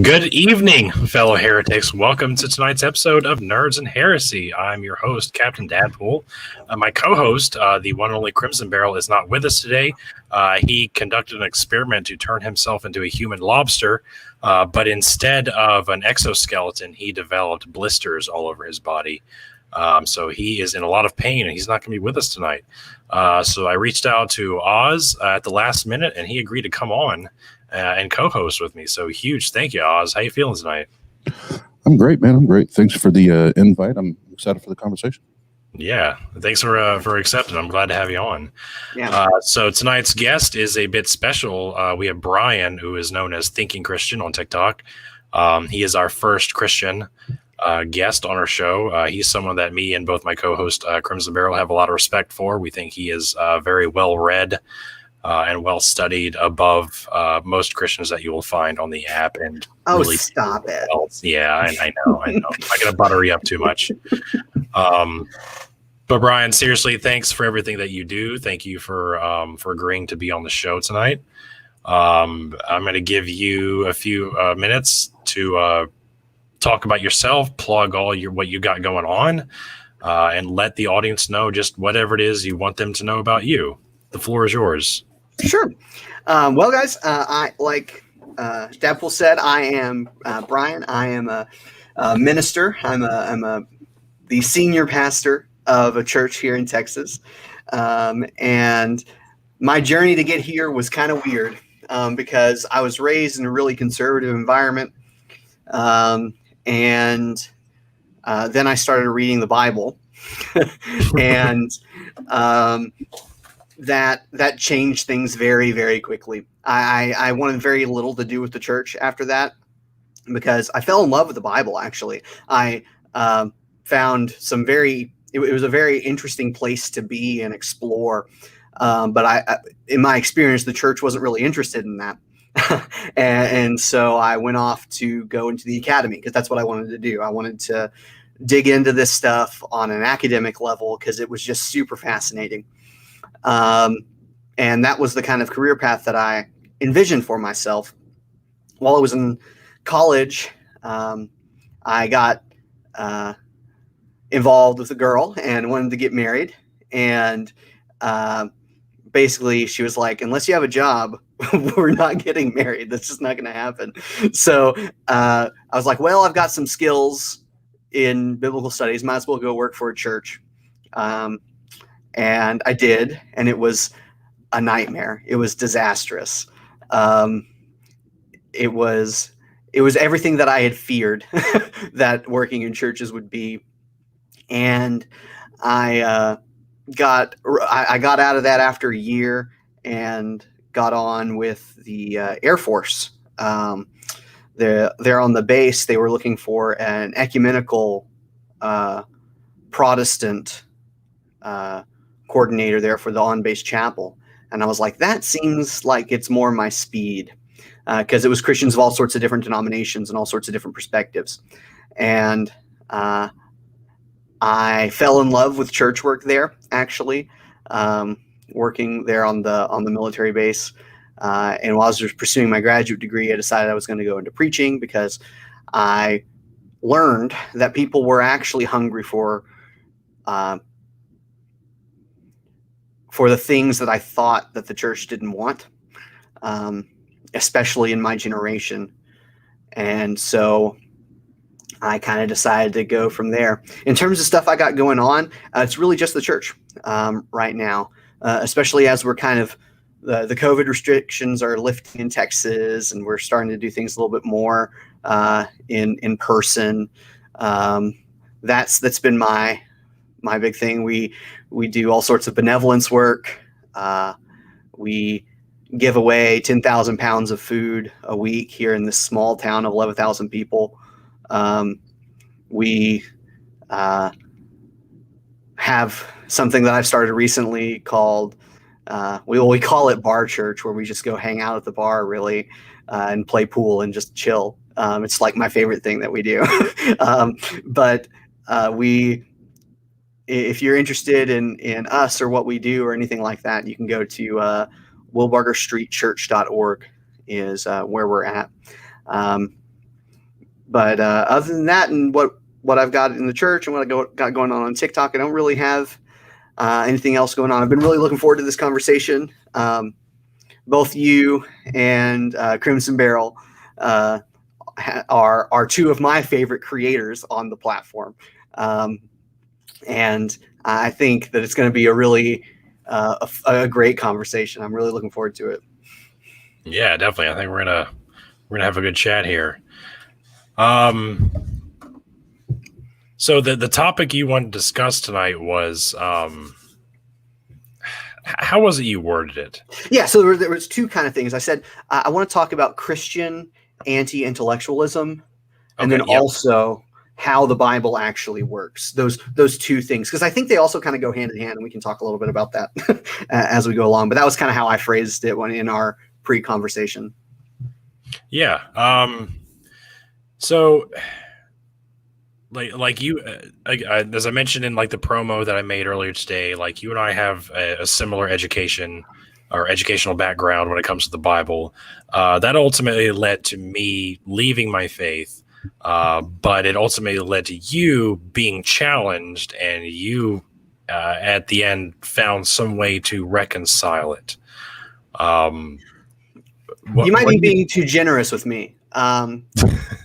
Good evening, fellow heretics. Welcome to tonight's episode of Nerds and Heresy. I'm your host, Captain Dadpool. My co-host, the one and only Crimson Barrel, is not with us today. He conducted an experiment to turn himself into a human lobster, but instead of an exoskeleton, he developed blisters all over his body. So he is in a lot of pain, and he's not going to be with us tonight. So I reached out to Oz at the last minute, and he agreed to come on and co-host with me. So huge thank you, Oz. How you feeling tonight? I'm great, man. I'm great. Thanks for the invite. I'm excited for the conversation. Yeah, thanks for accepting. I'm glad to have you on. Yeah. So tonight's guest is a bit special. We have Brian, who is known as Thinking Christian on TikTok. He is our first Christian guest on our show. He's someone that me and both my co-host Crimson Barrel have a lot of respect for. We think he is very well read and well studied, above most Christians that you will find on the app. And really stop it! Yeah, I know. I'm not gonna butter you up too much. But Brian, seriously, thanks for everything that you do. Thank you for agreeing to be on the show tonight. I'm going to give you a few minutes to talk about yourself, plug all what you got going on, and let the audience know just whatever it is you want them to know about you. The floor is yours. Sure. Well, guys, I like Dadpool said, I am Brian. I am a minister. I'm the senior pastor of a church here in Texas, and my journey to get here was kind of weird because I was raised in a really conservative environment, and then I started reading the Bible, and that changed things very, very quickly. I wanted very little to do with the church after that because I fell in love with the Bible. Actually, I found it was a very interesting place to be and explore. But in my experience, the church wasn't really interested in that. and so I went off to go into the academy because that's what I wanted to do. I wanted to dig into this stuff on an academic level because it was just super fascinating. And that was the kind of career path that I envisioned for myself. While I was in college, I got involved with a girl and wanted to get married. And basically she was like, unless you have a job, we're not getting married. That's just not going to happen. So I was like, well, I've got some skills in biblical studies. Might as well go work for a church. And I did, and it was a nightmare. It was disastrous. It was everything that I had feared that working in churches would be. And I got out of that after a year and got on with the Air Force. They're on the base. They were looking for an ecumenical Protestant coordinator there for the on-base chapel. And I was like, that seems like it's more my speed because it was Christians of all sorts of different denominations and all sorts of different perspectives. And I fell in love with church work there, actually, working there on the military base. And while I was pursuing my graduate degree, I decided I was going to go into preaching because I learned that people were actually hungry for the things that I thought that the church didn't want, especially in my generation. And so I kind of decided to go from there. In terms of stuff I got going on, it's really just the church right now, especially as we're kind of the COVID restrictions are lifting in Texas, and we're starting to do things a little bit more in person. That's been my big thing. We do all sorts of benevolence work. We give away 10,000 pounds of food a week here in this small town of 11,000 people. We have something that I've started recently called, we call it bar church, where we just go hang out at the bar really and play pool and just chill. It's like my favorite thing that we do. But if you're interested in us or what we do or anything like that, you can go to wilbargerstreetchurch.org is where we're at. But other than that, and what I've got in the church and what I got going on TikTok, I don't really have anything else going on. I've been really looking forward to this conversation. Both you and Crimson Barrel are two of my favorite creators on the platform, and I think that it's going to be a really a great conversation. I'm really looking forward to it. Yeah, definitely. I think we're gonna have a good chat here. So the topic you wanted to discuss tonight was how was it you worded it? Yeah, so there was two kind of things. I said I want to talk about Christian anti-intellectualism, and then also how the Bible actually works. Those two things, because I think they also kind of go hand in hand, and we can talk a little bit about that as we go along. But that was kind of how I phrased it when in our pre-conversation. Yeah. So, like you, as I mentioned in like the promo that I made earlier today, like you and I have a similar education or educational background when it comes to the Bible. That ultimately led to me leaving my faith, but it ultimately led to you being challenged, and you at the end found some way to reconcile it. You might be being too generous with me,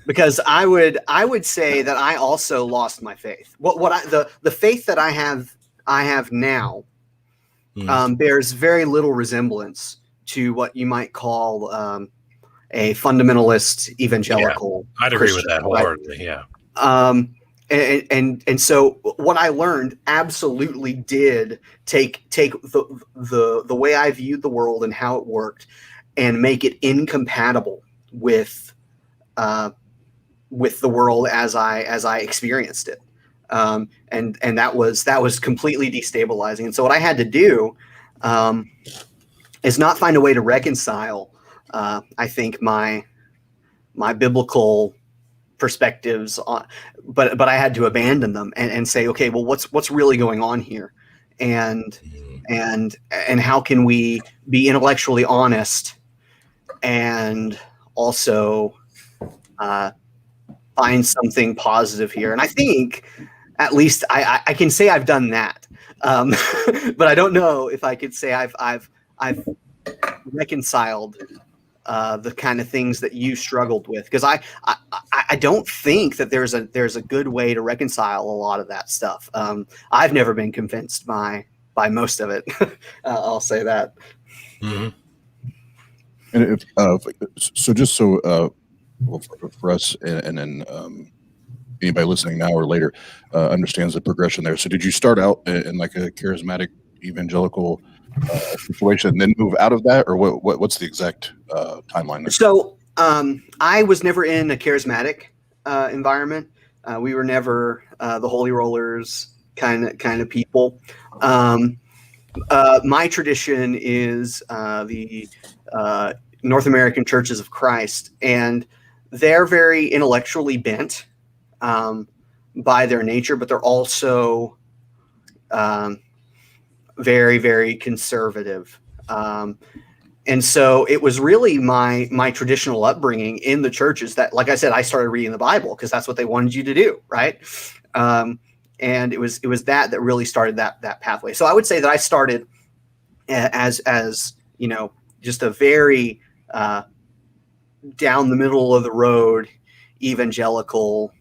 because I would say that I also lost my faith. The faith that I have now bears very little resemblance to what you might call a fundamentalist evangelical. Yeah, I'd agree with that wholeheartedly. Right? Yeah. And so what I learned absolutely did take the way I viewed the world and how it worked and make it incompatible with the world as I experienced it. And that was completely destabilizing. And so what I had to do is not find a way to reconcile, I think, my biblical perspectives on, but I had to abandon them and say, okay, well, what's really going on here? And how can we be intellectually honest and also find something positive here? And I think at least I can say I've done that, but I don't know if I could say I've reconciled the kind of things that you struggled with, because I don't think that there's a good way to reconcile a lot of that stuff. I've never been convinced by most of it. I'll say that. Mm-hmm. And for us, and then anybody listening now or later understands the progression there. So did you start out in like a charismatic evangelical situation and then move out of that, or what's the exact timeline there? So I was never in a charismatic environment. We were never the holy rollers kind of people. My tradition is the North American Churches of Christ, and they're very intellectually bent by their nature, but they're also very, very conservative. And so it was really my traditional upbringing in the churches that, like I said, I started reading the Bible because that's what they wanted you to do, right? And it was that really started that pathway. So I would say that I started as just a very down the middle of the road evangelical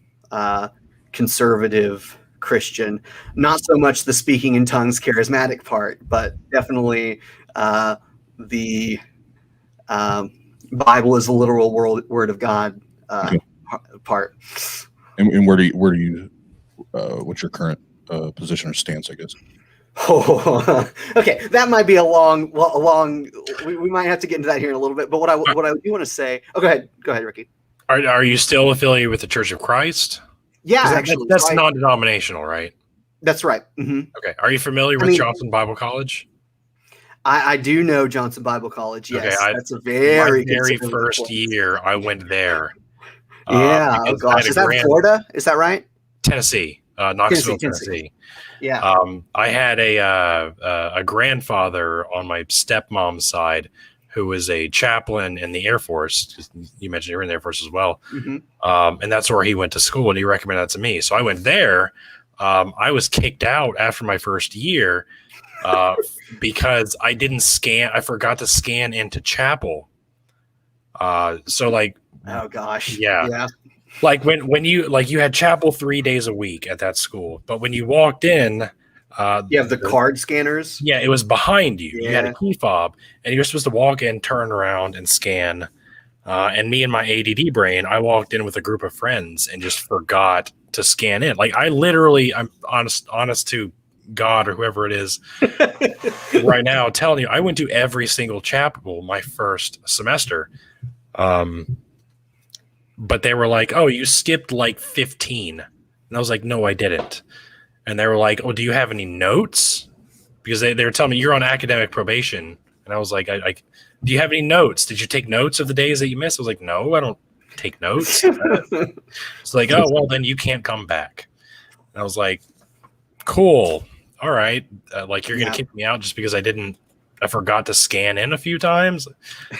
conservative Christian, not so much the speaking in tongues charismatic part, but definitely the Bible is the literal word of God part. And where do you what's your current position or stance, I guess? Oh, okay. That might be a long. We might have to get into that here in a little bit. But what I do want to say. Oh, go ahead, Ricky. Are you still affiliated with the Church of Christ? Yeah, actually, that's non-denominational, right? That's right. Mm-hmm. Okay. Are you familiar with Johnson Bible College? I do know Johnson Bible College. Yes, okay, that's a very first place. Year I went there. Yeah. Oh gosh, is that Florida? Is that right? Tennessee, Knoxville, Tennessee. Yeah. I had a grandfather on my stepmom's side who was a chaplain in the Air Force. You mentioned you were in the Air Force as well. Mm-hmm. And that's where he went to school, and he recommended that to me. So I went there. I was kicked out after my first year because I didn't scan. I forgot to scan into chapel. So like, Oh gosh. yeah. Like when you had chapel 3 days a week at that school, but when you walked in, You have the card scanners. yeah, it was behind you. You had a Yeah. key fob, and you were supposed to walk in, turn around, and scan. And me and my ADD brain, I walked in with a group of friends and just forgot to scan in. Like I literally, I'm honest to God or whoever it is right now, telling you, I went to every single chapel my first semester. But they were like, "Oh, you skipped like 15," and I was like, "No, I didn't." And they were like, "Oh, do you have any notes?" Because they were telling me you're on academic probation, and I was like, "I do you have any notes? Did you take notes of the days that you missed?" I was like, "No, I don't take notes." It's like, "Oh, well, then you can't come back." And I was like, "Cool, all right." Like you're gonna kick me out just because I forgot to scan in a few times.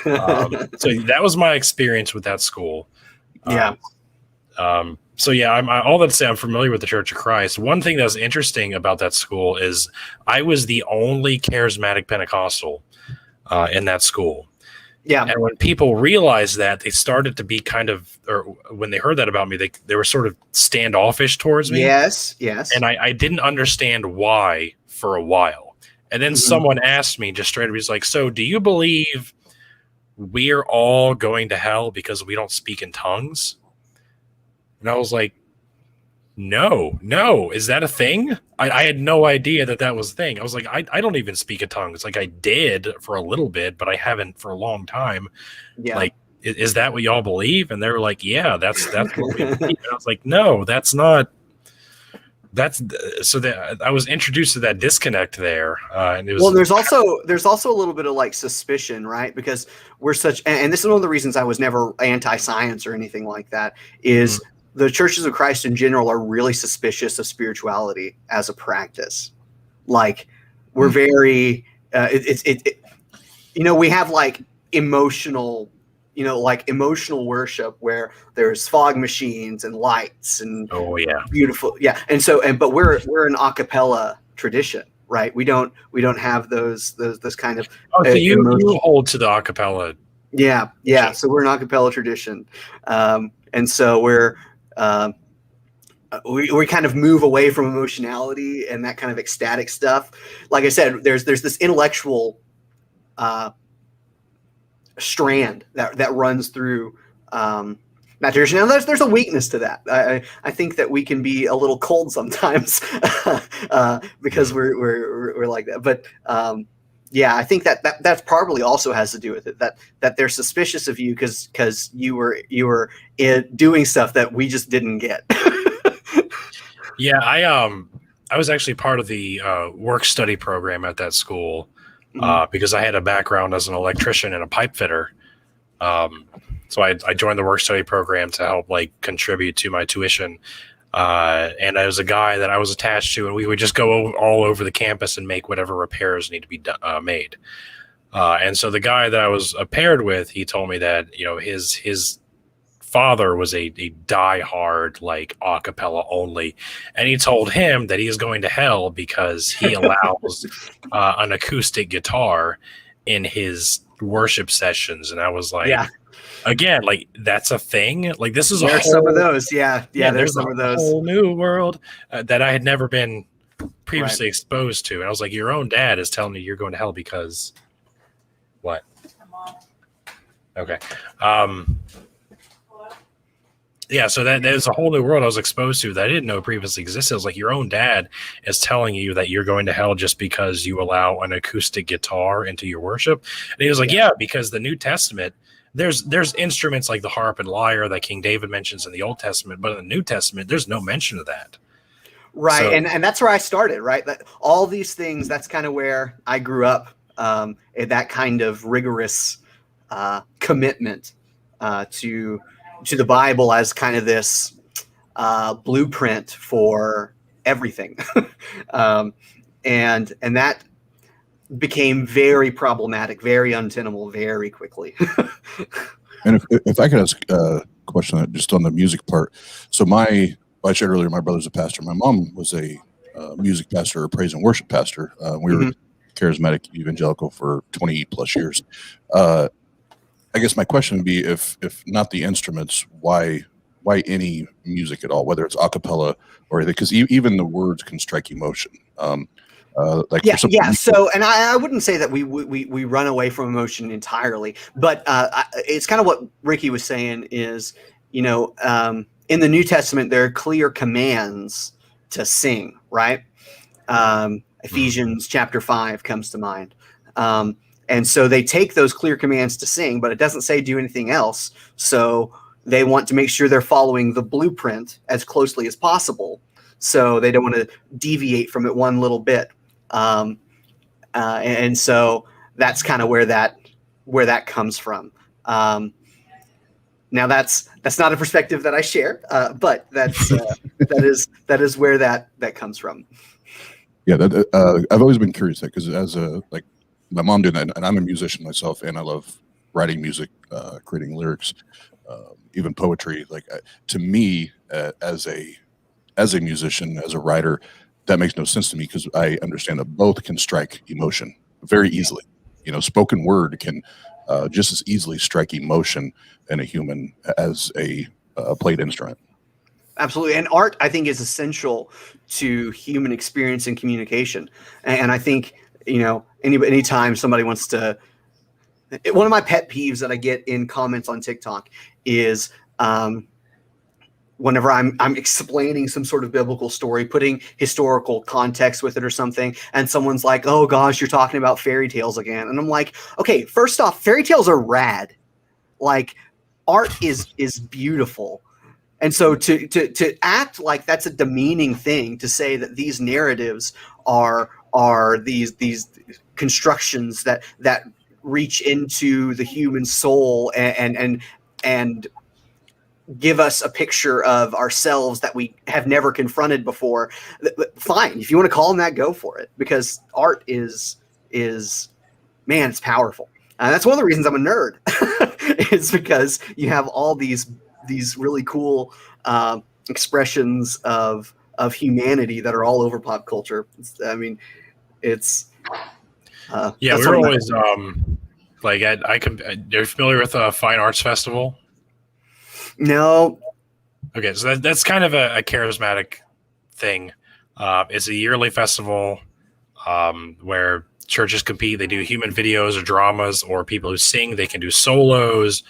So that was my experience with that school. Yeah. So yeah, I'm all that to say I'm familiar with the Church of Christ. One thing that was interesting about that school is I was the only charismatic Pentecostal in that school. Yeah. And when people realized that, they started to be or when they heard that about me, they were sort of standoffish towards me. Yes. And I didn't understand why for a while. And then someone asked me just straight up, he's like, "So do you believe we're all going to hell because we don't speak in tongues?" And I was like, no, is that a thing? I had no idea that was a thing. I was like, I don't even speak in tongues. Like I did for a little bit, but I haven't for a long time. Yeah. Like, is that what y'all believe? And they were like, yeah, that's what we believe. And I was like, no, that's not. So that I was introduced to that disconnect there. And it was, well, there's also a little bit of like suspicion, right? Because we're and this is one of the reasons I was never anti-science or anything like that, is the churches of Christ in general are really suspicious of spirituality as a practice. Like we're very, we have like emotional worship where there's fog machines and lights and beautiful. Yeah. And so, but we're an a cappella tradition, right? We don't have those kind of, so you hold to the a cappella. Yeah. Yeah. So we're an a cappella tradition. And so we kind of move away from emotionality and that kind of ecstatic stuff. Like I said, there's this intellectual strand that runs through that tradition. Now there's a weakness to that. I think that we can be a little cold sometimes because we're like that. But yeah, I think that probably also has to do with it, that they're suspicious of you because you were doing stuff that we just didn't get. Yeah, I was actually part of the work study program at that school because I had a background as an electrician and a pipe fitter. So I joined the work study program to help like contribute to my tuition. And I was a guy that I was attached to, and we would just go all over the campus and make whatever repairs need to be made. And so the guy that I was paired with, he told me that, his father was a diehard like a cappella only, and he told him that he is going to hell because he allows an acoustic guitar in his worship sessions. And I was like, again, like that's a thing. Like this is some of those. Yeah. There's some of those. Whole new world that I had never been previously exposed to. And I was like, your own dad is telling you you're going to hell because what? Okay. Yeah, so there's a whole new world I was exposed to that I didn't know previously existed. It was like your own dad is telling you that you're going to hell just because you allow an acoustic guitar into your worship. And he was like, yeah, because the New Testament, there's instruments like the harp and lyre that King David mentions in the Old Testament, but in the New Testament, there's no mention of that. Right, so, and that's where I started, right? All these things, that's kind of where I grew up, that kind of rigorous commitment to the Bible as kind of this blueprint for everything. And that became very problematic, very untenable, very quickly. And if I could ask a question just on the music part. So I shared earlier, my brother's a pastor. My mom was a music pastor, a praise and worship pastor. We were charismatic evangelical for 20 plus years. I guess my question would be, if not the instruments, why any music at all, whether it's a cappella or anything? Because even the words can strike emotion. So, and I wouldn't say that we run away from emotion entirely, but it's kind of what Ricky was saying is, in the New Testament, there are clear commands to sing, right? Ephesians chapter 5 comes to mind. And so they take those clear commands to sing, but it doesn't say do anything else. So they want to make sure they're following the blueprint as closely as possible. So they don't want to deviate from it one little bit. And so that's kind of where that comes from. Now that's not a perspective that I share, but that's that is where that comes from. Yeah, I've always been curious that, because as my mom did that, and I'm a musician myself, and I love writing music, creating lyrics, even poetry. To me, as a musician, as a writer, that makes no sense to me, because I understand that both can strike emotion very easily. Spoken word can just as easily strike emotion in a human as a played instrument. Absolutely. And art, I think, is essential to human experience and communication. And I think, anytime somebody wants to, one of my pet peeves that I get in comments on TikTok is whenever I'm explaining some sort of biblical story, putting historical context with it or something, and someone's like, "Oh gosh, you're talking about fairy tales again." And I'm like, okay, first off, fairy tales are rad. Art is beautiful. And so to act like that's a demeaning thing, to say that these narratives are these constructions that reach into the human soul and give us a picture of ourselves that we have never confronted before. Fine, if you want to call them that, go for it, because art is man, it's powerful. And that's one of the reasons I'm a nerd. It's because you have all these really cool expressions of humanity that are all over pop culture. We were always you're familiar with a fine arts festival? No. Okay, so that's kind of a charismatic thing. It's a yearly festival where churches compete. They do human videos or dramas, or people who sing. They can do solos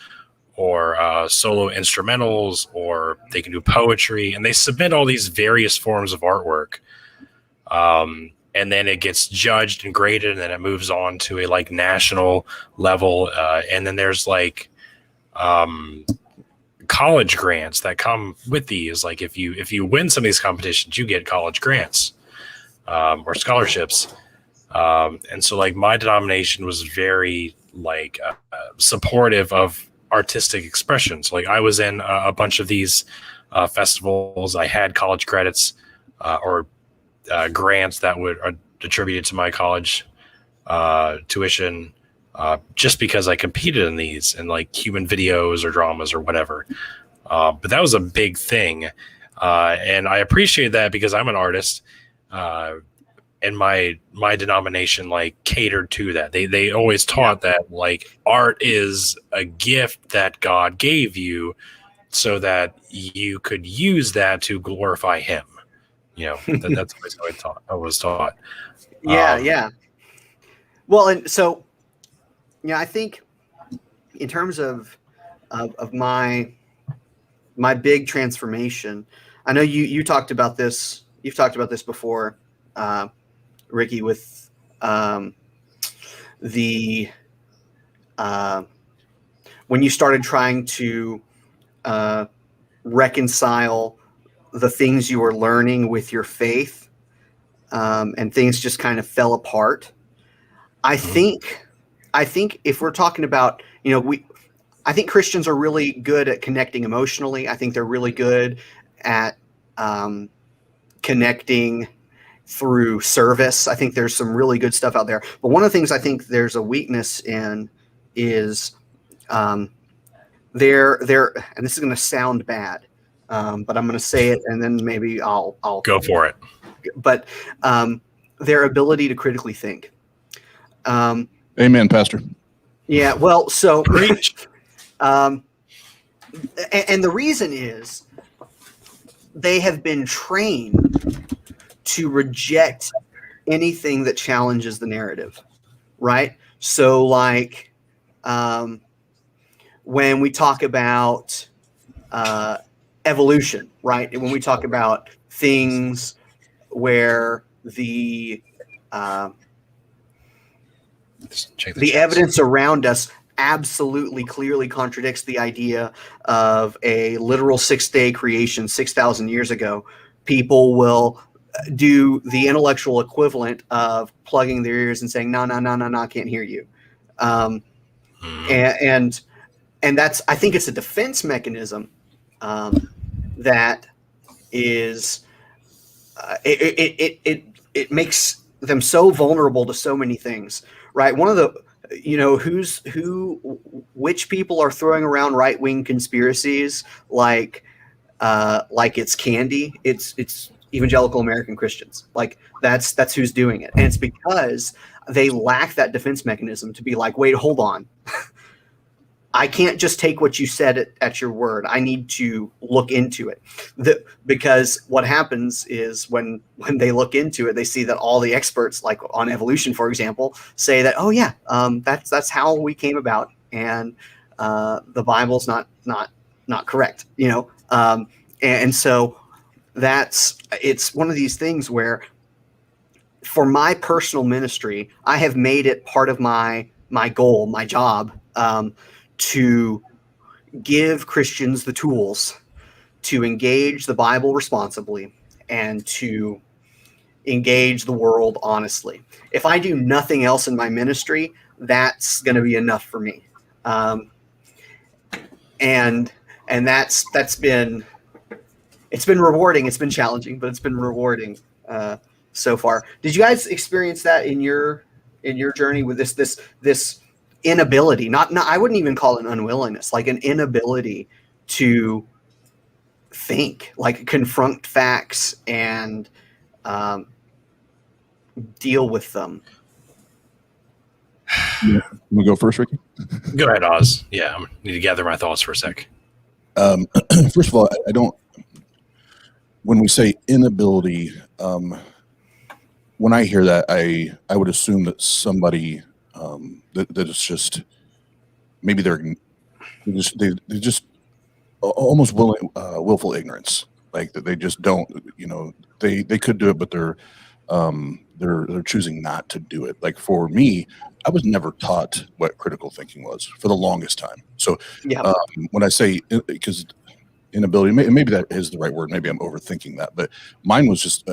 or solo instrumentals, or they can do poetry, and they submit all these various forms of artwork. And then it gets judged and graded, and then it moves on to a national level. And then there's college grants that come with these. If you win some of these competitions, you get college grants or scholarships. And so my denomination was very supportive of artistic expressions. I was in a bunch of these festivals. I had college credits or grants that would attributed to my college tuition just because I competed in these and human videos or dramas or whatever. But that was a big thing. And I appreciate that because I'm an artist. And my denomination catered to that. They always taught that art is a gift that God gave you so that you could use that to glorify Him. That's always how I was taught. Yeah. Well, and so I think in terms of my big transformation, I know you talked about this. You've talked about this before, Ricky, with the when you started trying to reconcile the things you were learning with your faith, and things just kind of fell apart. I think if we're talking about, I think Christians are really good at connecting emotionally. I think they're really good at connecting through service. I think there's some really good stuff out there. But one of the things I think there's a weakness in is they're and this is going to sound bad, but I'm going to say it, and then maybe I'll Go for it. But their ability to critically think. Amen, Pastor. Yeah, well, so and the reason is they have been trained to reject anything that challenges the narrative, right? So, like, when we talk about evolution, right? When we talk about things where the evidence around us absolutely clearly contradicts the idea of a literal 6-day creation 6,000 years ago, people will do the intellectual equivalent of plugging their ears and saying, no, I can't hear you. And that's, I think it's a defense mechanism that is, it makes them so vulnerable to so many things, right? One of the, which people are throwing around right-wing conspiracies like it's candy. It's evangelical American Christians. Like that's who's doing it. And it's because they lack that defense mechanism to be like, wait, hold on. I can't just take what you said at your word. I need to look into it. Because what happens is when they look into it, they see that all the experts, like on evolution, for example, say that, oh yeah, that's how we came about, and the Bible's not correct, and so it's one of these things where, for my personal ministry, I have made it part of my goal, my job, to give Christians the tools to engage the Bible responsibly and to engage the world honestly. If I do nothing else in my ministry, that's going to be enough for me. And that's been, it's been rewarding. It's been challenging, but it's been rewarding so far. Did you guys experience that in your journey with this inability? Not I wouldn't even call it an unwillingness, like an inability to think, like confront facts and deal with them. You want to go first, Ricky? Go ahead, Oz. Yeah, I need to gather my thoughts for a sec. First of all, I don't. When we say inability, when I hear that, I would assume that somebody that is just, maybe they're just almost willful ignorance, like that they just don't, they could do it, but they're choosing not to do it. Like for me, I was never taught what critical thinking was for the longest time. So Yeah. When I say, because inability, maybe that is the right word, maybe I'm overthinking that, but mine was just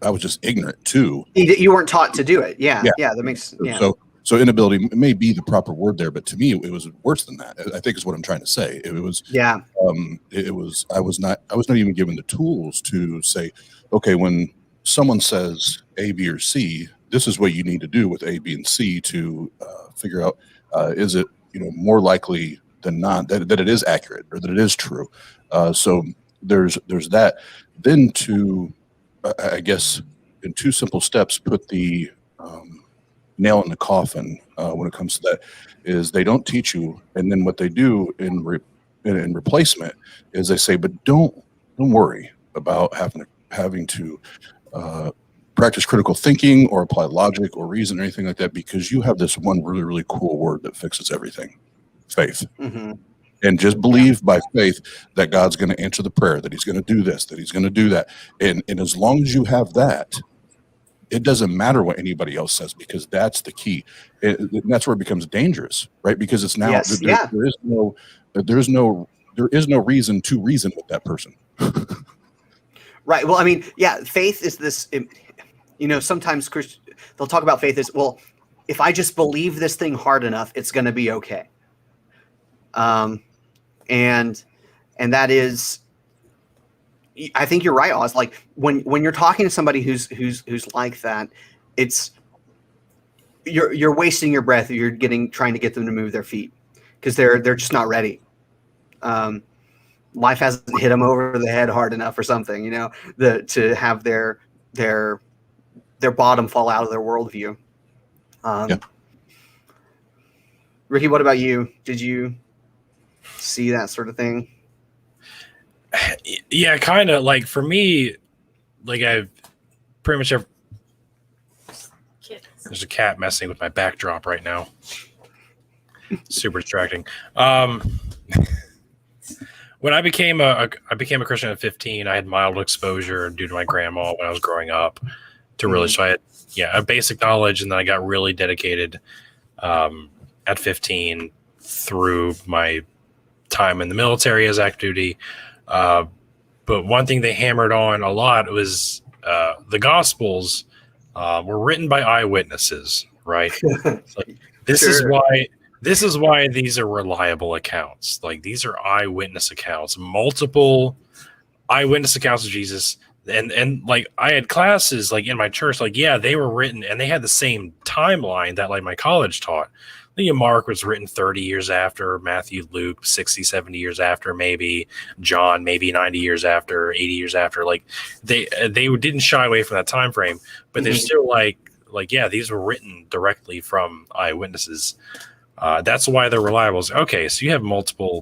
I was just ignorant too. You weren't taught to do it. Yeah. That makes, yeah. So inability may be the proper word there, but to me it was worse than that. I think is what I'm trying to say. It was, yeah. I was not even given the tools to say, okay, when someone says A, B, or C, this is what you need to do with A, B, and C to figure out, is it, more likely than not that it is accurate or that it is true. So there's that. Then to, I guess, in two simple steps, put the nail in the coffin when it comes to that, is they don't teach you, and then what they do in replacement is they say, but don't worry about having to practice critical thinking or apply logic or reason or anything like that, because you have this one really, really cool word that fixes everything: faith. Mm-hmm. And just believe by faith that God's going to answer the prayer, that he's going to do this, that he's going to do that. And as long as you have that, it doesn't matter what anybody else says, because that's the key. That's where it becomes dangerous, right? Because it's now, Yes. there is no reason to reason with that person. Right. Well, I mean, yeah, faith is this, sometimes they'll talk about faith as, well, if I just believe this thing hard enough, it's going to be okay. And that is, I think you're right, Oz. Like when you're talking to somebody who's like that, it's you're wasting your breath. You're trying to get them to move their feet because they're just not ready. Life hasn't hit them over the head hard enough or something, to have their bottom fall out of their worldview. Yeah. Ricky, what about you? Did you see that sort of thing? Yeah, kind of. Like for me, like I've pretty much have. There's a cat messing with my backdrop right now. Super distracting. When I became a Christian at 15, I had mild exposure due to my grandma when I was growing up to really. So I had a basic knowledge, and then I got really dedicated at 15 through my time in the military as active duty. But one thing they hammered on a lot was the Gospels were written by eyewitnesses, right? Like, this is why these are reliable accounts. Like these are eyewitness accounts, multiple eyewitness accounts of Jesus. And like I had classes like in my church, like, yeah, they were written and they had the same timeline that like my college taught. Mark was written 30 years after, Matthew, Luke, 60, 70 years after, maybe John, maybe 90 years after, 80 years after. Like they didn't shy away from that time frame, but they're still like, yeah, these were written directly from eyewitnesses. That's why they're reliable. Okay, so you have multiply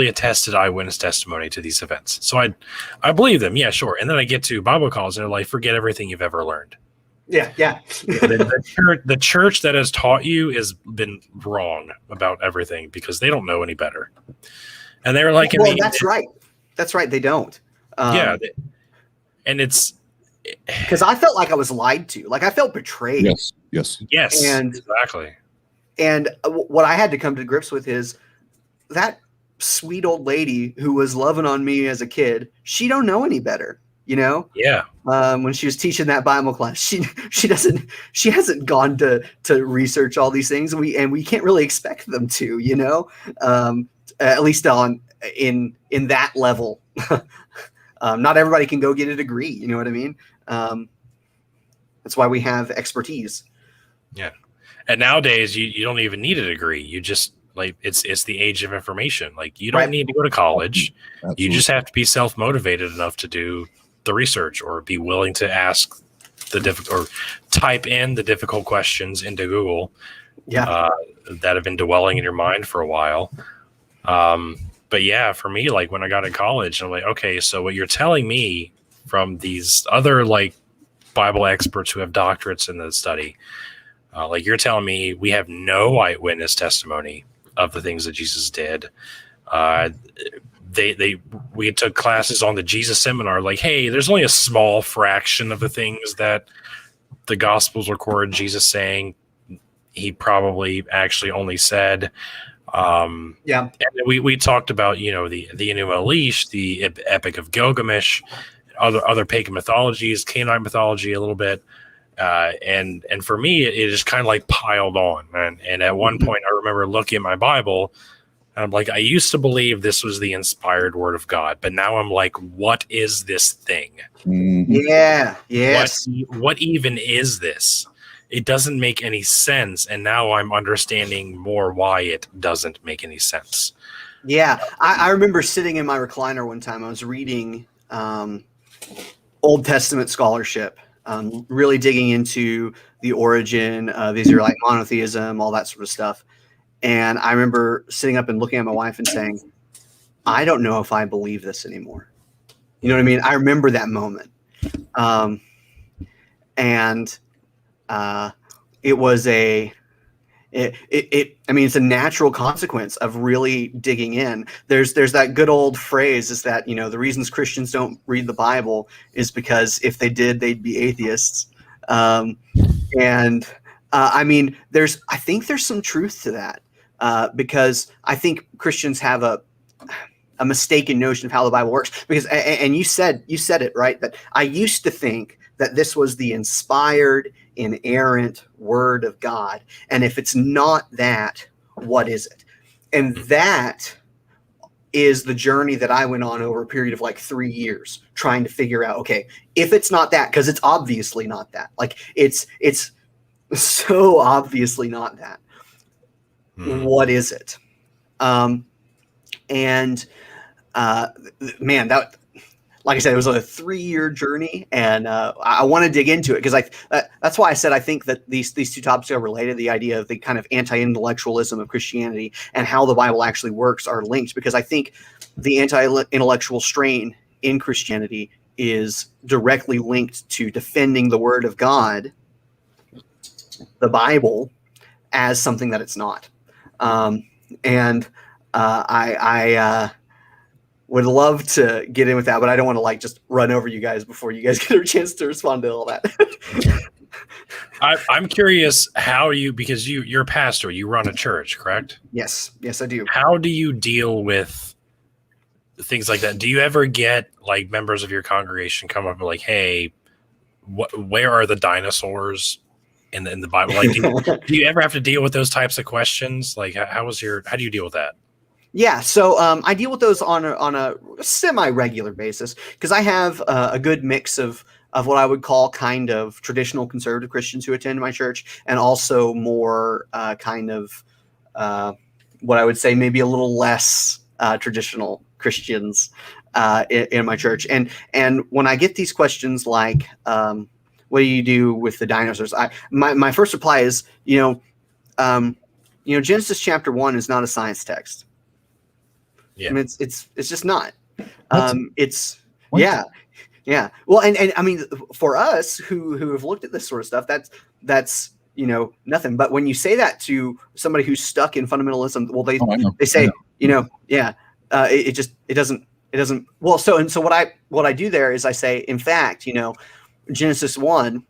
attested eyewitness testimony to these events. So I believe them. Yeah, sure. And then I get to Bible college and they're like, forget everything you've ever learned. Yeah. The church that has taught you has been wrong about everything because they don't know any better. And they were like, well, that's right. That's right. They don't. And it's because I felt like I was lied to. Like I felt betrayed. Yes. And exactly. And what I had to come to grips with is that sweet old lady who was loving on me as a kid. She don't know any better, Yeah. When she was teaching that Bible class, she hasn't gone to research all these things, and we can't really expect them to, at least in that level. Not everybody can go get a degree. You know what I mean? That's why we have expertise. Yeah. And nowadays you don't even need a degree. You just like it's the age of information. Like you don't need to go to college. Absolutely. You just have to be self-motivated enough to do the research or be willing to ask or type in the difficult questions into Google. Yeah. That have been dwelling in your mind for a while. But yeah, for me, like when I got in college, I'm like, okay, so what you're telling me from these other like Bible experts who have doctorates in the study, like you're telling me we have no eyewitness testimony of the things that Jesus did. We took classes on the Jesus seminar, like, hey, there's only a small fraction of the things that the Gospels record Jesus saying he probably actually only said. And we talked about, the Enuma Elish, the Epic of Gilgamesh, other pagan mythologies, Canaanite mythology a little bit. And for me, it just kind of like piled on. And at one point, I remember looking at my Bible, and I'm like, I used to believe this was the inspired word of God, but now I'm like, what is this thing? Yeah. Yes. What even is this? It doesn't make any sense. And now I'm understanding more why it doesn't make any sense. Yeah. I remember sitting in my recliner one time. I was reading Old Testament scholarship, really digging into the origin of Israelite monotheism, all that sort of stuff. And I remember sitting up and looking at my wife and saying, I don't know if I believe this anymore. You know what I mean? I remember that moment. It was it's a natural consequence of really digging in. There's that good old phrase is that, the reasons Christians don't read the Bible is because if they did, they'd be atheists. I think there's some truth to that. Because I think Christians have a mistaken notion of how the Bible works. Because, and you said it right, that I used to think that this was the inspired, inerrant word of God, and if it's not that, what is it? And that is the journey that I went on over a period of like 3 years, trying to figure out, okay, if it's not that, because it's obviously not that. Like it's so obviously not that. What is it? And man, that, like I said, it was a 3-year journey, and I want to dig into it because that's why I said I think that these two topics are related. The idea of the kind of anti-intellectualism of Christianity and how the Bible actually works are linked, because I think the anti-intellectual strain in Christianity is directly linked to defending the Word of God, the Bible, as something that it's not. I would love to get in with that, but I don't want to like just run over you guys before you guys get a chance to respond to all that. I'm curious how because you're a pastor, you run a church, correct? Yes, I do. How do you deal with things like that? Do you ever get like members of your congregation come up and like, hey, where are the dinosaurs in the Bible? Like, do you ever have to deal with those types of questions? Like, how do you deal with that? Yeah, so I deal with those on a semi-regular basis, because I have a good mix of what I would call kind of traditional conservative Christians who attend my church, and also more kind of what I would say maybe a little less traditional Christians in my church. And when I get these questions like, what do you do with the dinosaurs? My first reply is, Genesis chapter 1 is not a science text. Yeah. I mean, it's just not. What? Yeah. Well, and I mean, for us who have looked at this sort of stuff, that's nothing. But when you say that to somebody who's stuck in fundamentalism, well, they say, it doesn't. Well, so what I do there is I say, in fact, Genesis 1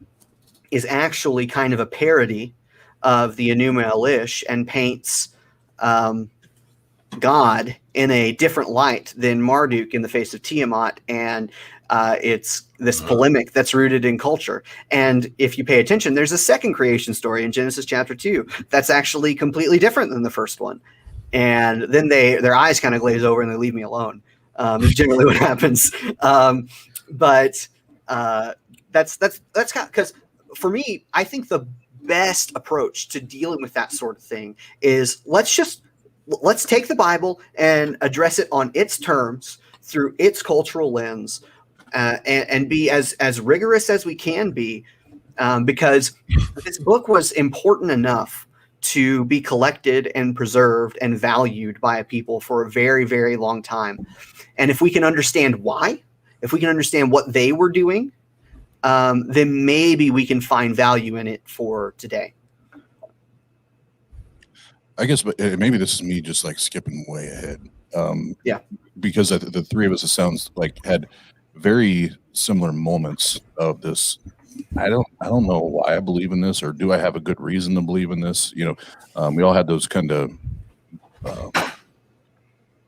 is actually kind of a parody of the Enuma Elish and paints God in a different light than Marduk in the face of Tiamat, and it's this polemic that's rooted in culture. And if you pay attention, there's a second creation story in Genesis chapter 2 that's actually completely different than the first one. And then their eyes kind of glaze over and they leave me alone. Is generally what happens. But that's kind of, because for me, I think the best approach to dealing with that sort of thing is let's take the Bible and address it on its terms through its cultural lens, and be as rigorous as we can be, because this book was important enough to be collected and preserved and valued by a people for a very, very long time. And if we can understand why, if we can understand what they were doing, then maybe we can find value in it for today. I guess, but maybe this is me just like skipping way ahead. Yeah. Because the three of us, it sounds like, had very similar moments of this. I don't know why I believe in this, or do I have a good reason to believe in this? We all had those kind of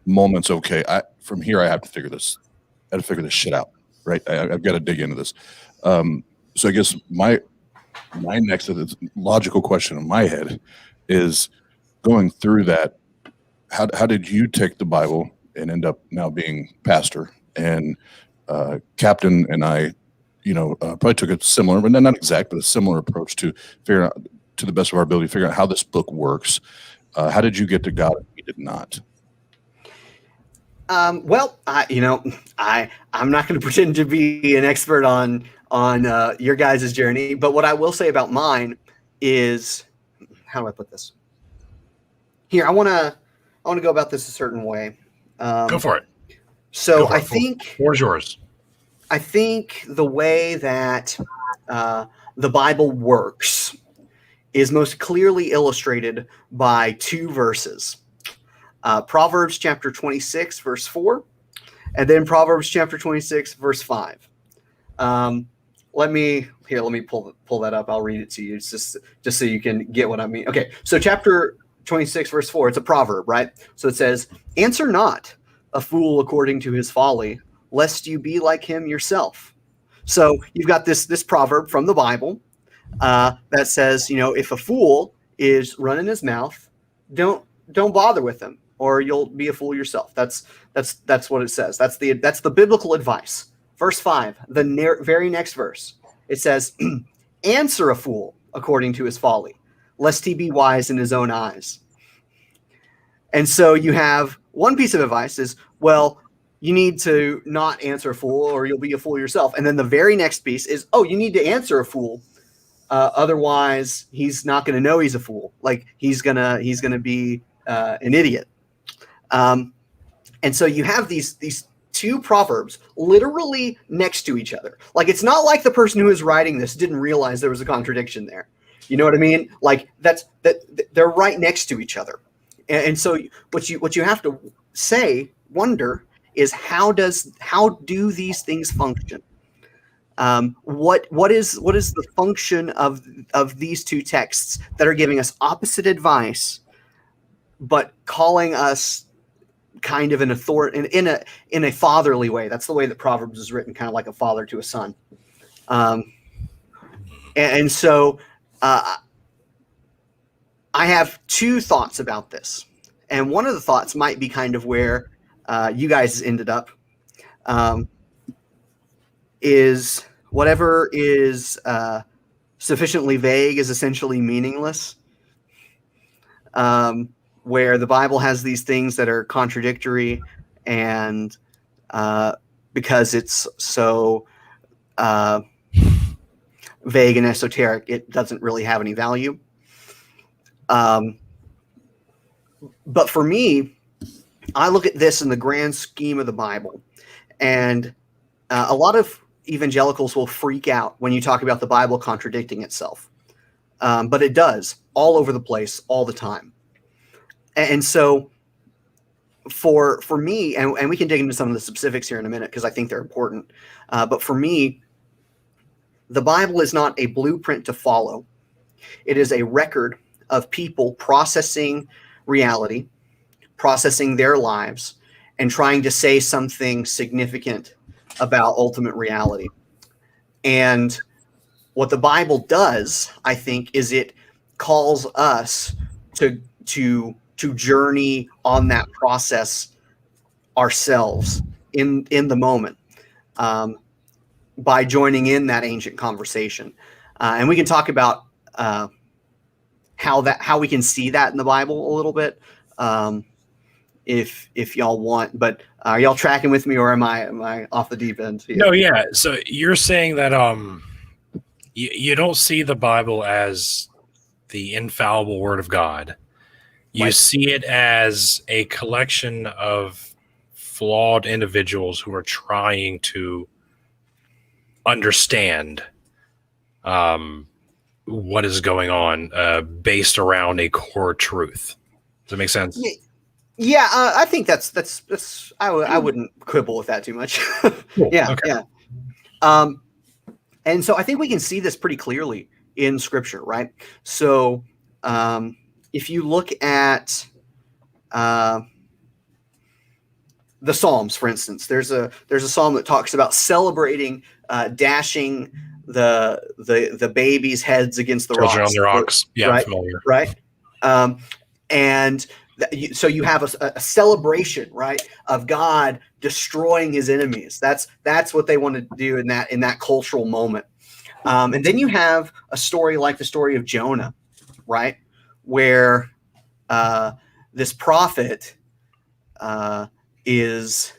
moments. Okay, from here I have to figure this. I got to figure this shit out, right? I've got to dig into this. So I guess my next logical question in my head is, going through that, how did you take the Bible and end up now being pastor? And Captain and I, probably took a similar, but not exact, but a similar approach to figuring out, to the best of our ability, figuring out how this book works. How did you get to God if you did not? Well, I'm not going to pretend to be an expert on your guys' journey, but what I will say about mine is, how do I put this? Here, I want to go about this a certain way. Go for it. So I think floor is yours. I think the way that the Bible works is most clearly illustrated by two verses. Proverbs chapter 26, verse 4, and then Proverbs chapter 26, verse 5. Let me pull that up. I'll read it to you. It's just so you can get what I mean. Okay, so chapter 26, verse 4, it's a proverb, right? So it says, "Answer not a fool according to his folly, lest you be like him yourself." So you've got this proverb from the Bible that says, if a fool is running his mouth, don't bother with him. or you'll be a fool yourself. That's what it says. That's the biblical advice. Verse 5, the very next verse, it says, answer a fool according to his folly, lest he be wise in his own eyes. And so you have one piece of advice is, well, you need to not answer a fool or you'll be a fool yourself. And then the very next piece is, oh, you need to answer a fool. Otherwise, he's not going to know he's a fool. Like he's gonna be an idiot. And so you have these two proverbs literally next to each other. Like it's not like the person who is writing this didn't realize there was a contradiction there. You know what I mean? Like that they're right next to each other. And so what you have to wonder is how do these things function? What is the function of these two texts that are giving us opposite advice, but calling us kind of an authority in a fatherly way? That's the way that Proverbs is written, kind of like a father to a son. And so I have two thoughts about this, and one of the thoughts might be kind of where you guys ended up. Is whatever is sufficiently vague is essentially meaningless. Where the Bible has these things that are contradictory, and because it's so vague and esoteric, it doesn't really have any value. But for me, I look at this in the grand scheme of the Bible, and a lot of evangelicals will freak out when you talk about the Bible contradicting itself. But it does all over the place, all the time. And so for me, and we can dig into some of the specifics here in a minute because I think they're important. But for me, the Bible is not a blueprint to follow. It is a record of people processing reality, processing their lives, and trying to say something significant about ultimate reality. And what the Bible does, I think, is it calls us to journey on that process ourselves in the moment, by joining in that ancient conversation. And we can talk about how we can see that in the Bible a little bit, if y'all want. But are y'all tracking with me, or am I off the deep end here? No, yeah. So you're saying that you don't see the Bible as the infallible Word of God. You see it as a collection of flawed individuals who are trying to understand what is going on based around a core truth. Does that make sense? Yeah, I think that's I wouldn't quibble with that too much. Cool. Yeah, Okay. yeah. And so I think we can see this pretty clearly in Scripture, right? So if you look at the Psalms, for instance, there's a psalm that talks about celebrating, dashing the babies' heads against the Children rocks. on the rocks. Yeah, right, I'm familiar. Right. And so you have a celebration, right, of God destroying his enemies. That's what they want to do in that cultural moment. And then you have a story like the story of Jonah, right, where this prophet is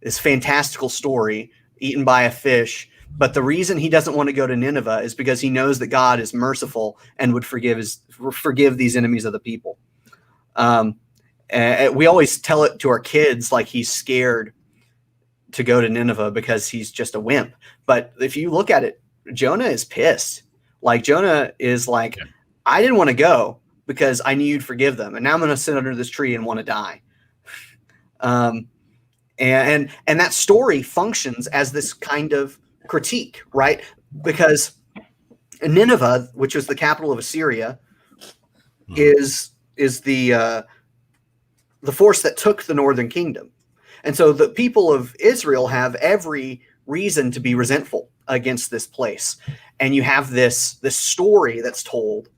this fantastical story, eaten by a fish. But the reason he doesn't want to go to Nineveh is because he knows that God is merciful and would forgive these enemies of the people. And we always tell it to our kids like he's scared to go to Nineveh because he's just a wimp. But if you look at it, Jonah is pissed. Like Jonah is like, I didn't want to go because I knew you'd forgive them, and now I'm going to sit under this tree and want to die. And that story functions as this kind of critique, right? Because Nineveh, which was the capital of Assyria, is the force that took the northern kingdom. And so the people of Israel have every reason to be resentful against this place. And you have this story that's told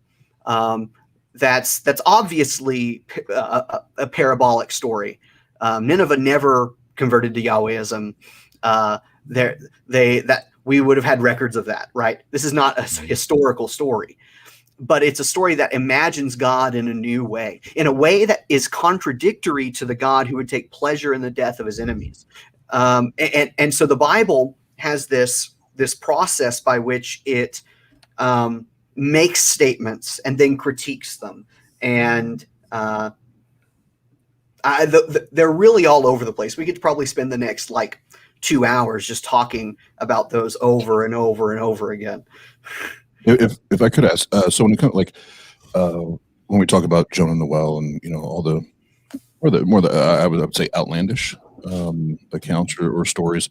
that's obviously a parabolic story. Nineveh never converted to Yahwehism. That we would have had records of that, right? This is not a historical story, but it's a story that imagines God in a new way, in a way that is contradictory to the God who would take pleasure in the death of his enemies. And so the Bible has this process by which it makes statements and then critiques them, and they're really all over the place. We could probably spend the next 2 hours just talking about those over and over and over again. If I could ask, so when it comes when we talk about Jonah and the well, and all the I would say outlandish accounts or stories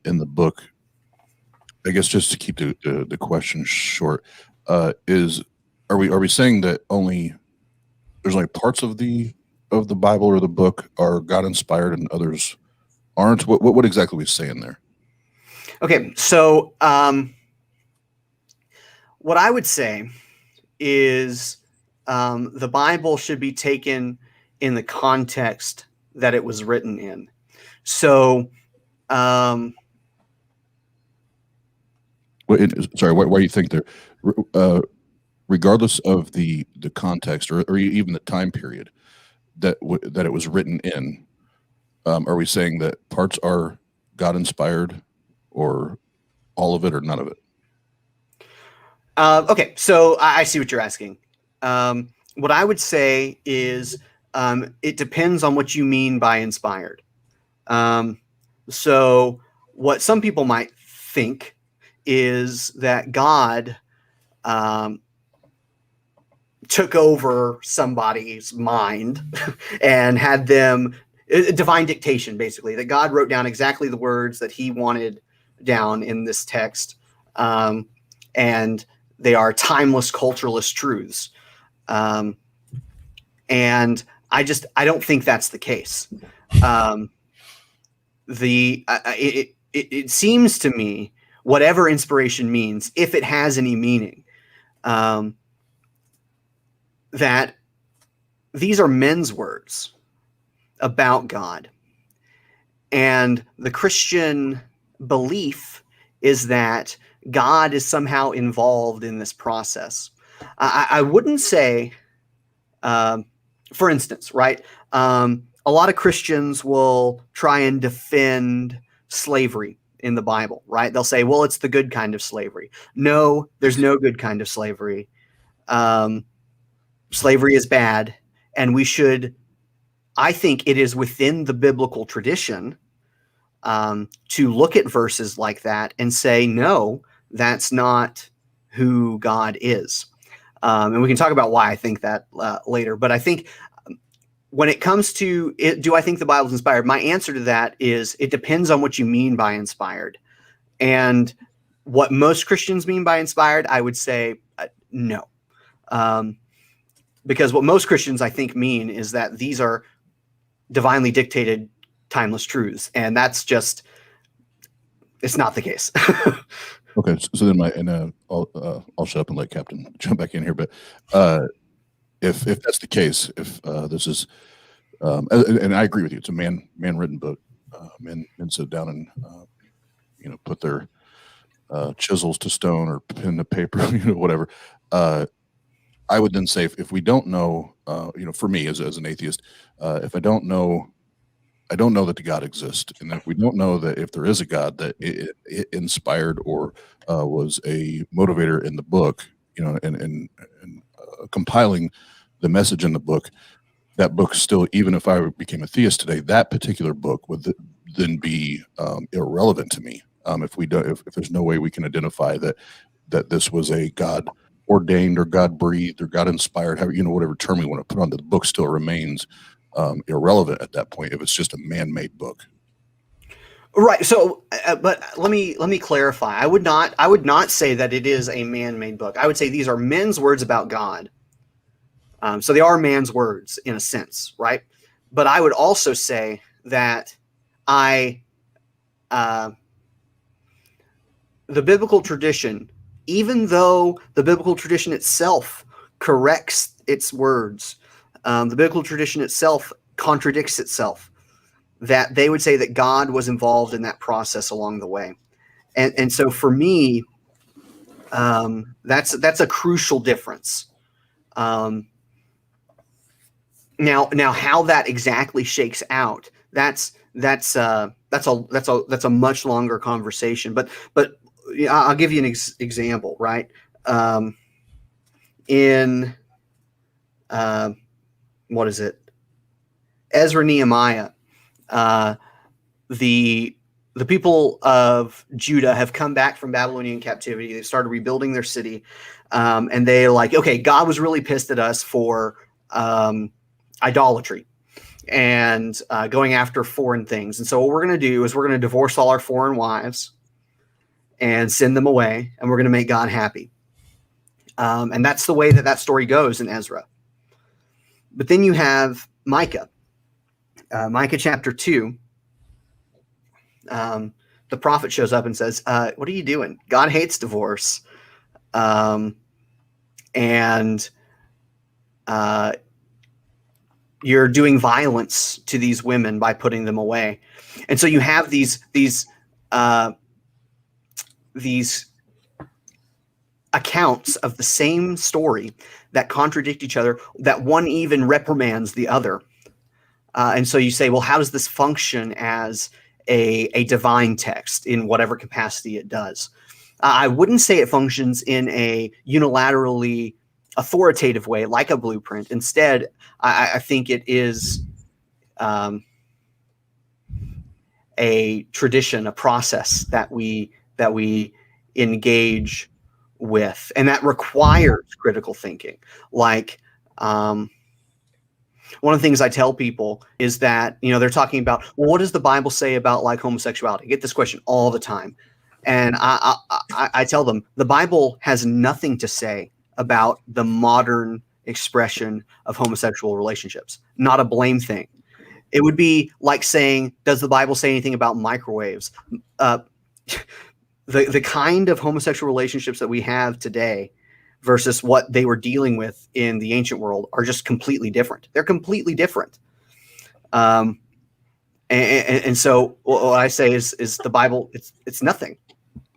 in the book, I guess just to keep the question short, are we saying that there's only parts of the Bible or the book are God inspired and others aren't? What exactly are we saying there? Okay, so what I would say is the Bible should be taken in the context that it was written in. So, sorry, why do you think there, regardless of the context or even the time period that it was written in, are we saying that parts are God inspired, or all of it, or none of it? Okay, so I see what you're asking. What I would say is it depends on what you mean by inspired. So what some people might think is that God took over somebody's mind and had them divine dictation, basically, that God wrote down exactly the words that he wanted down in this text. And they are timeless, culturalist truths. And I don't think that's the case. It seems to me, whatever inspiration means, if it has any meaning, that these are men's words about God. And the Christian belief is that God is somehow involved in this process. I wouldn't say, for instance, right? A lot of Christians will try and defend slavery in the Bible, right? They'll say, well, it's the good kind of slavery. No, there's no good kind of slavery. Slavery is bad, and I think it is within the biblical tradition to look at verses like that and say, no, that's not who God is. And we can talk about why I think that later. But I think when it comes to do I think the Bible is inspired? My answer to that is it depends on what you mean by inspired. And what most Christians mean by inspired, I would say no. Because what most Christians, I think, mean is that these are divinely dictated, timeless truths. And that's just, it's not the case. Okay, so then I'll shut up and let Captain jump back in here. But if that's the case, if this is, and I agree with you, it's a man-written book. Men sit down and put their chisels to stone or pen to paper, whatever. I would then say if we don't know, for me as an atheist, if I don't know that the God exists, and if we don't know that if there is a God, that it inspired or was a motivator in the book, and compiling the message in the book, that book still, even if I became a theist today, that particular book would then be irrelevant to me. If there's no way we can identify that this was a God ordained or God breathed or God inspired, whatever term we want to put on, the book still remains irrelevant at that point if it's just a man-made book. Right. So, but let me clarify. I would not say that it is a man-made book. I would say these are men's words about God. So they are man's words in a sense, right? But I would also say that the biblical tradition, even though the biblical tradition itself corrects its words. The biblical tradition itself contradicts itself. That they would say that God was involved in that process along the way, and so for me, that's a crucial difference. Now how that exactly shakes out, that's a much longer conversation. But I'll give you an example, right? In what is it? Ezra, Nehemiah. The people of Judah have come back from Babylonian captivity. They've started rebuilding their city, and they're like, okay, God was really pissed at us for idolatry and going after foreign things. And so what we're going to do is we're going to divorce all our foreign wives and send them away, and we're going to make God happy. And that's the way that story goes in Ezra. But then you have Micah. Micah chapter 2. The prophet shows up and says, what are you doing? God hates divorce. And you're doing violence to these women by putting them away. And so you have these accounts of the same story that contradict each other, that one even reprimands the other. And so you say, well, how does this function as a divine text in whatever capacity it does? I wouldn't say it functions in a unilaterally authoritative way like a blueprint. Instead, I think it is a tradition, a process that we engage with, and that requires critical thinking. Like one of the things I tell people is that, they're talking about, well, what does the Bible say about like homosexuality? I get this question all the time. And I tell them the Bible has nothing to say about the modern expression of homosexual relationships. Not a blame thing. It would be like saying, does the Bible say anything about microwaves? The kind of homosexual relationships that we have today versus what they were dealing with in the ancient world are just completely different. They're completely different. And so what I say is the Bible, it's nothing.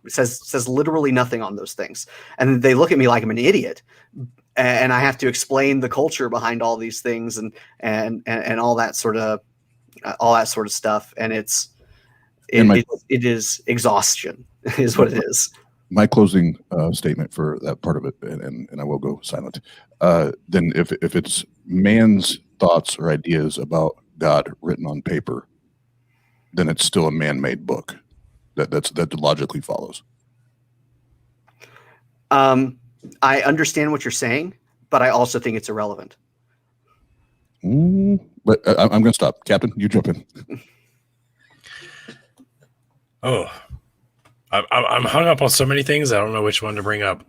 It says literally nothing on those things. And they look at me like I'm an idiot. And I have to explain the culture behind all these things and all that sort of stuff. And it is exhaustion is what it is. My closing statement for that part of it, and I will go silent. Then if it's man's thoughts or ideas about God written on paper, then it's still a man-made book. That logically follows. I understand what you're saying, but I also think it's irrelevant. But I'm going to stop. Captain, you jump in. Oh, I'm hung up on so many things. I don't know which one to bring up.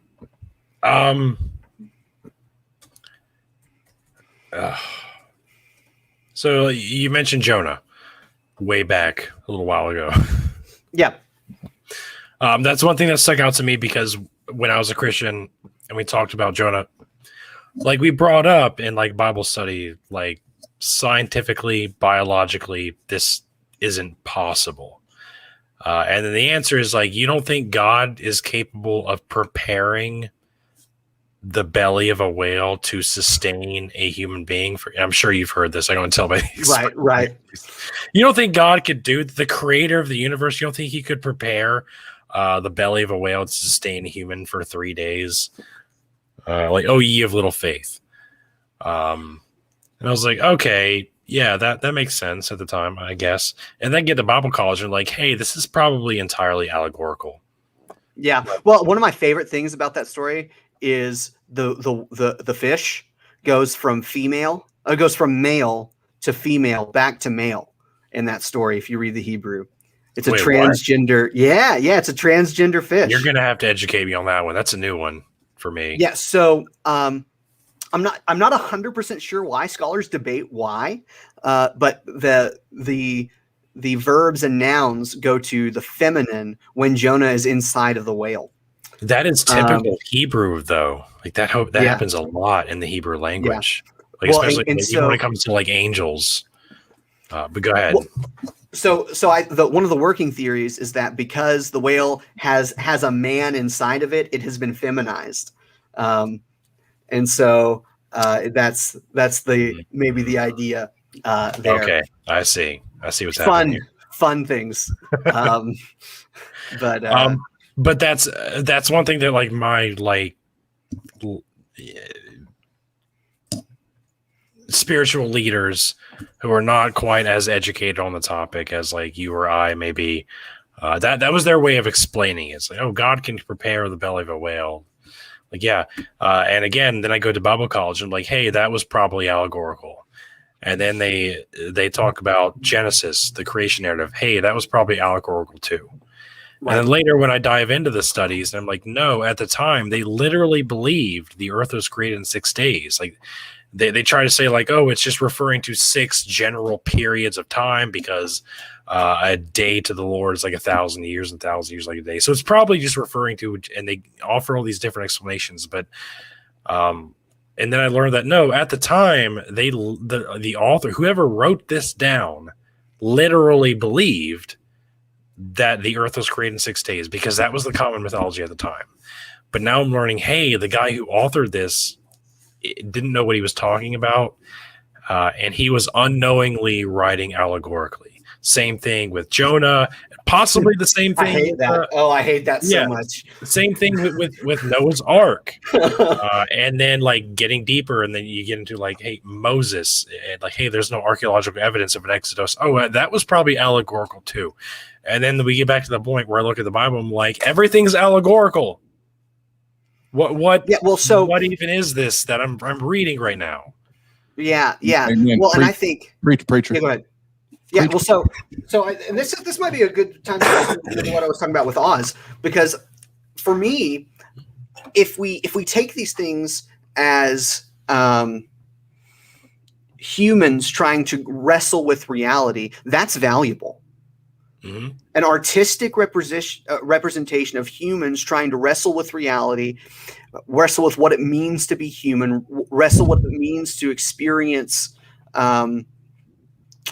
So you mentioned Jonah way back a little while ago. Yeah. That's one thing that stuck out to me because when I was a Christian and we talked about Jonah, like we brought up in like Bible study, like scientifically, biologically, this isn't possible. And then the answer is like, you don't think God is capable of preparing the belly of a whale to sustain a human being? I'm sure you've heard this. I don't tell by these. Right. You don't think God could the creator of the universe? You don't think he could prepare the belly of a whale to sustain a human for 3 days? Like, oh, ye of little faith. And I was like, okay, yeah, that makes sense at the time, I guess. And then get to Bible college and like, hey, this is probably entirely allegorical. Yeah. Well, one of my favorite things about that story is the fish goes from male to female back to male in that story. If you read the Hebrew, it's a transgender. What? Yeah. It's a transgender fish. You're going to have to educate me on that one. That's a new one for me. Yeah. So, I'm not 100% sure why. Scholars debate why, but the verbs and nouns go to the feminine when Jonah is inside of the whale. That is typical Hebrew, though. Like that Yeah. happens a lot in the Hebrew language. Like Well, especially and even when so it comes to like angels. But go ahead. well, one of the working theories is that because the whale has a man inside of it, it has been feminized, and so that's maybe the idea there. Okay, I see what's happening here. Fun things, but but that's one thing that like my like spiritual leaders who are not quite as educated on the topic as like you or I maybe, that was their way of explaining it. It's like, oh, God can prepare the belly of a whale. Like, yeah. And again, then I go to Bible college and I'm like, hey, that was probably allegorical. And then they talk about Genesis, the creation narrative. Hey, that was probably allegorical too. Right. And then later when I dive into the studies, I'm like, no, at the time, they literally believed the earth was created in 6 days. Like they try to say like, oh, it's just referring to 6 general periods of time because a day to the Lord is like 1,000 years and 1,000 years like a day. So it's probably just referring to, and they offer all these different explanations. But and then I learned that no, at the time, the author, whoever wrote this down, literally believed that the earth was created in 6 days because that was the common mythology at the time. But now I'm learning, hey, the guy who authored this didn't know what he was talking about, and he was unknowingly writing allegorically. Same thing with Jonah, possibly the same thing. I hate that. I hate that so much. Same thing with Noah's Ark, and then like getting deeper, and then you get into like, hey, Moses, and like, hey, there's no archaeological evidence of an Exodus. Oh, that was probably allegorical too. And then we get back to the point where I look at the Bible, I'm like, everything's allegorical. What? Yeah. Well, so what even is this that I'm reading right now? Yeah. Well, and I think preacher. Yeah, go ahead. Yeah. Well, so this might be a good time to go what I was talking about with Oz, because for me, if we take these things as humans trying to wrestle with reality, that's valuable. Mm-hmm. An artistic representation of humans trying to wrestle with reality, wrestle with what it means to be human, wrestle what it means to experience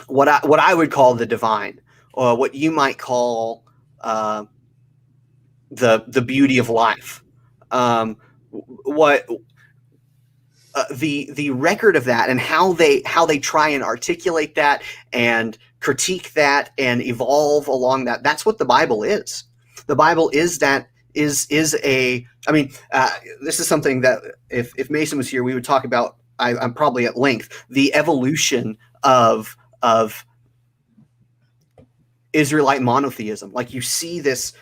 what I would call the divine, or what you might call the beauty of life. The record of that and how they try and articulate that and critique that and evolve along that. That's what the Bible is. The Bible is this is something that if Mason was here, we would talk about, I'm probably at length, the evolution of Israelite monotheism. Like, you see this,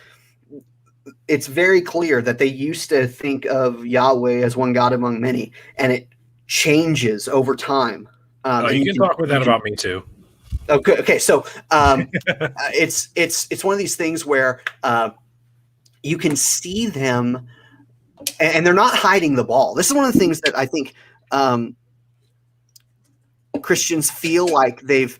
it's very clear that they used to think of Yahweh as one God among many, and it changes over time. You can talk with that about me too. Okay. So it's one of these things where you can see them, and they're not hiding the ball. This is one of the things that I think Christians feel like they've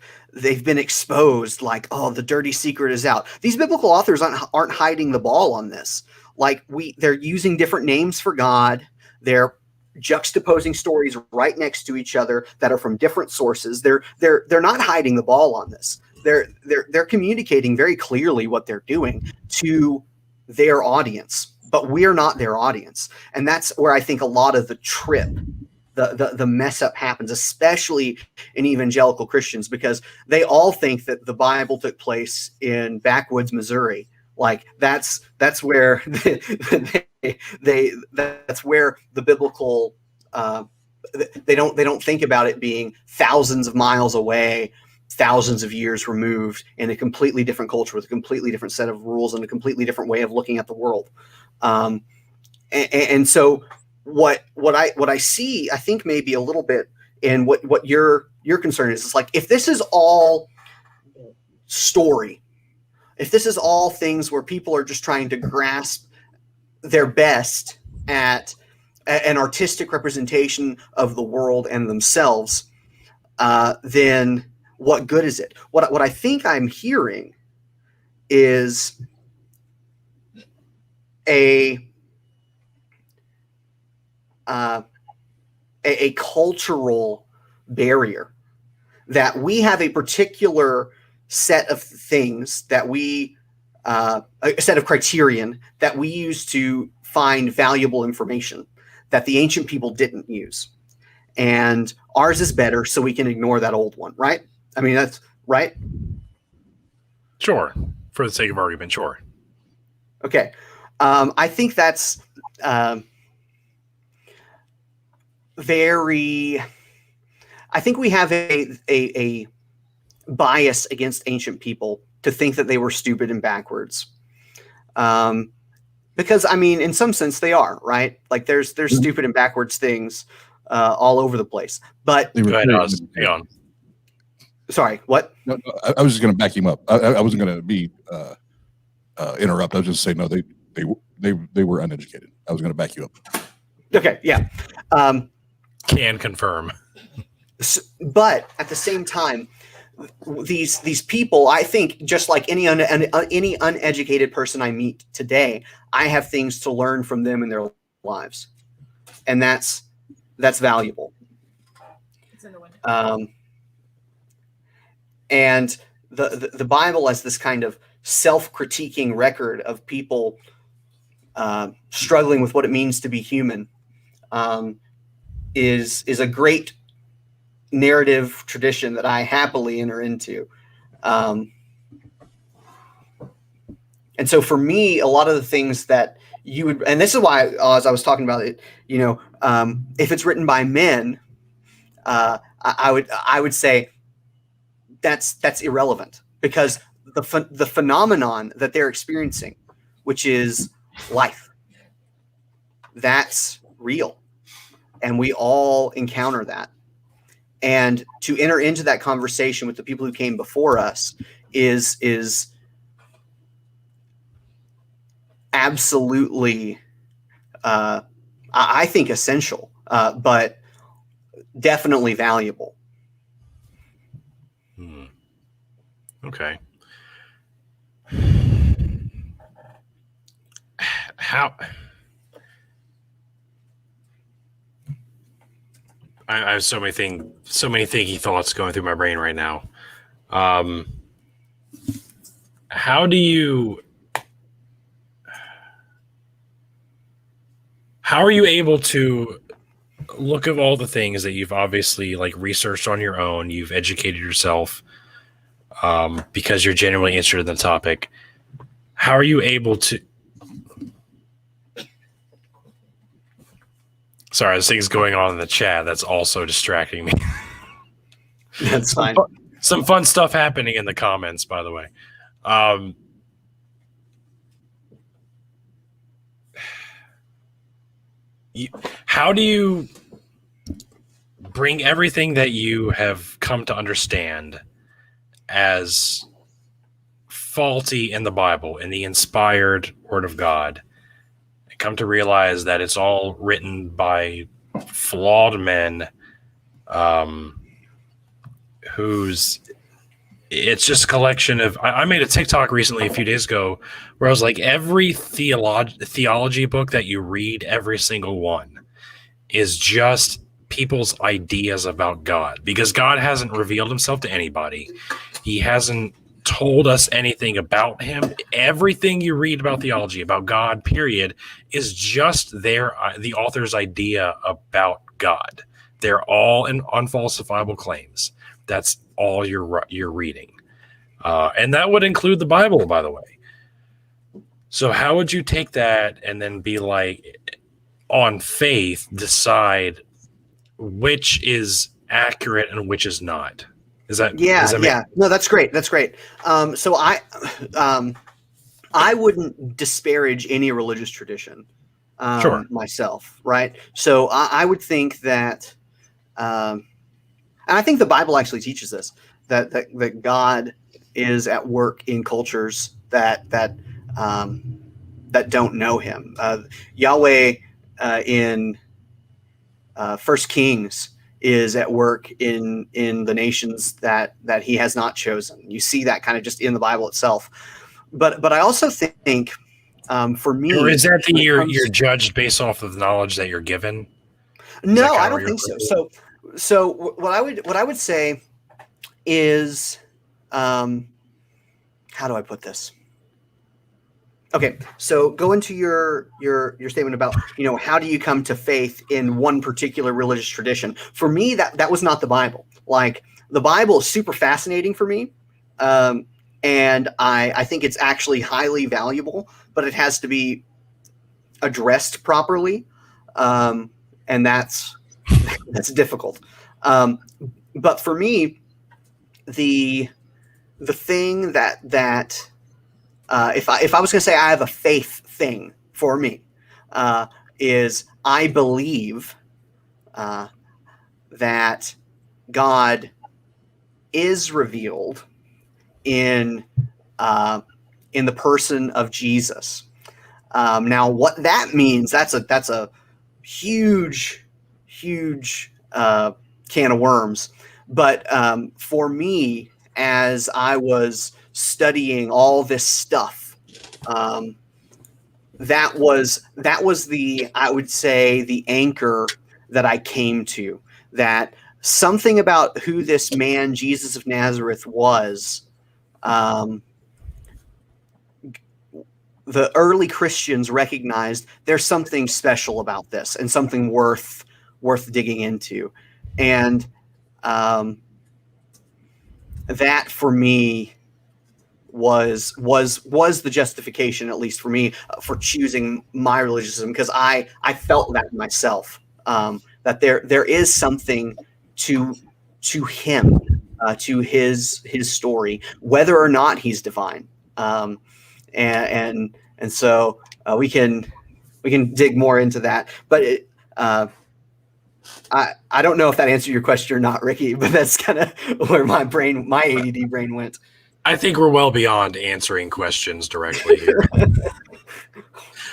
been exposed, like, oh, the dirty secret is out. These biblical authors aren't hiding the ball on this. Like, they're using different names for God. They're juxtaposing stories right next to each other that are from different sources. They're not hiding the ball on this. They're communicating very clearly what they're doing to their audience, but we're not their audience. And that's where I think a lot of the trip, the mess up happens, especially in evangelical Christians, because they all think that the Bible took place in backwoods Missouri. Like, that's where that's where the biblical they don't think about it being thousands of miles away, thousands of years removed, in a completely different culture with a completely different set of rules and a completely different way of looking at the world. And so what I see, I think maybe a little bit in what your concern is. It's like, if this is all story, if this is all things where people are just trying to grasp their best at an artistic representation of the world and themselves, then what good is it? What I think I'm hearing is a a cultural barrier, that we have a particular set of things that a set of criterion that we use to find valuable information that the ancient people didn't use. And ours is better, so we can ignore that old one, right? I mean, that's right. Sure. For the sake of argument, sure. Okay. I think that's I think we have a bias against ancient people to think that they were stupid and backwards. Because, I mean, in some sense they are, right? Like there's stupid and backwards things all over the place. But go ahead, Oz. Hang on. Sorry, what? No, I was just going to back him up. I wasn't going to be interrupt. I was just saying no. They were uneducated. I was going to back you up. Okay, yeah. Can confirm. But at the same time, these people, I think, just like any uneducated person I meet today, I have things to learn from them in their lives, and that's valuable. It's in the window. And the Bible as this kind of self-critiquing record of people struggling with what it means to be human is a great narrative tradition that I happily enter into. And so for me, a lot of the things that you would, and this is why, as I was talking about it, if it's written by men, I would say that's irrelevant, because the phenomenon that they're experiencing, which is life, that's real, and we all encounter that. And to enter into that conversation with the people who came before us is absolutely, I think, essential, but definitely valuable. Okay. How? I have so many thinky thoughts going through my brain right now. How are you able to look at all the things that you've obviously researched on your own, you've educated yourself, because you're genuinely interested in the topic? How are you able to? Sorry, this thing's going on in the chat. That's also distracting me. That's fine. Some fun stuff happening in the comments, by the way. How do you bring everything that you have come to understand as faulty in the Bible, in the inspired Word of God, and come to realize that it's all written by flawed men, it's just a collection of... I made a TikTok recently, a few days ago, where I was like, every theology book that you read, every single one, is just people's ideas about God, because God hasn't revealed himself to anybody. He hasn't told us anything about him. Everything you read about theology, about God, period, is just the author's idea about God. They're all unfalsifiable claims. That's all you're reading. And that would include the Bible, by the way. So how would you take that and then be like, on faith, decide which is accurate and which is not? No, that's great. That's great. So I wouldn't disparage any religious tradition myself, right? So I would think that, and I think the Bible actually teaches this, that God is at work in cultures that don't know him. Yahweh in 1 Kings is at work in the nations that he has not chosen. You see that kind of just in the Bible itself. But I also think, for me, or is that you're judged based off of the knowledge that you're given? No, I don't think so. So what I would say is, how do I put this? Okay, so go into your statement about, how do you come to faith in one particular religious tradition? For me, that was not the Bible. Like, the Bible is super fascinating for me, and I think it's actually highly valuable, but it has to be addressed properly, and that's difficult. But for me, the thing that if I was going to say I have a faith thing for me, is I believe that God is revealed in the person of Jesus. Now, what that means, that's a huge can of worms. But for me, as I was studying all this stuff, that was I would say, the anchor that I came to, that something about who this man Jesus of Nazareth was. The early Christians recognized there's something special about this and something worth digging into, and that for me was the justification, at least for me, for choosing my religionism, because I felt that myself, that there is something to him, to his story, whether or not he's divine, and so we can dig more into that, but I don't know if that answered your question or not, Ricky, but that's kind of where my ADD brain went. I think we're well beyond answering questions directly here.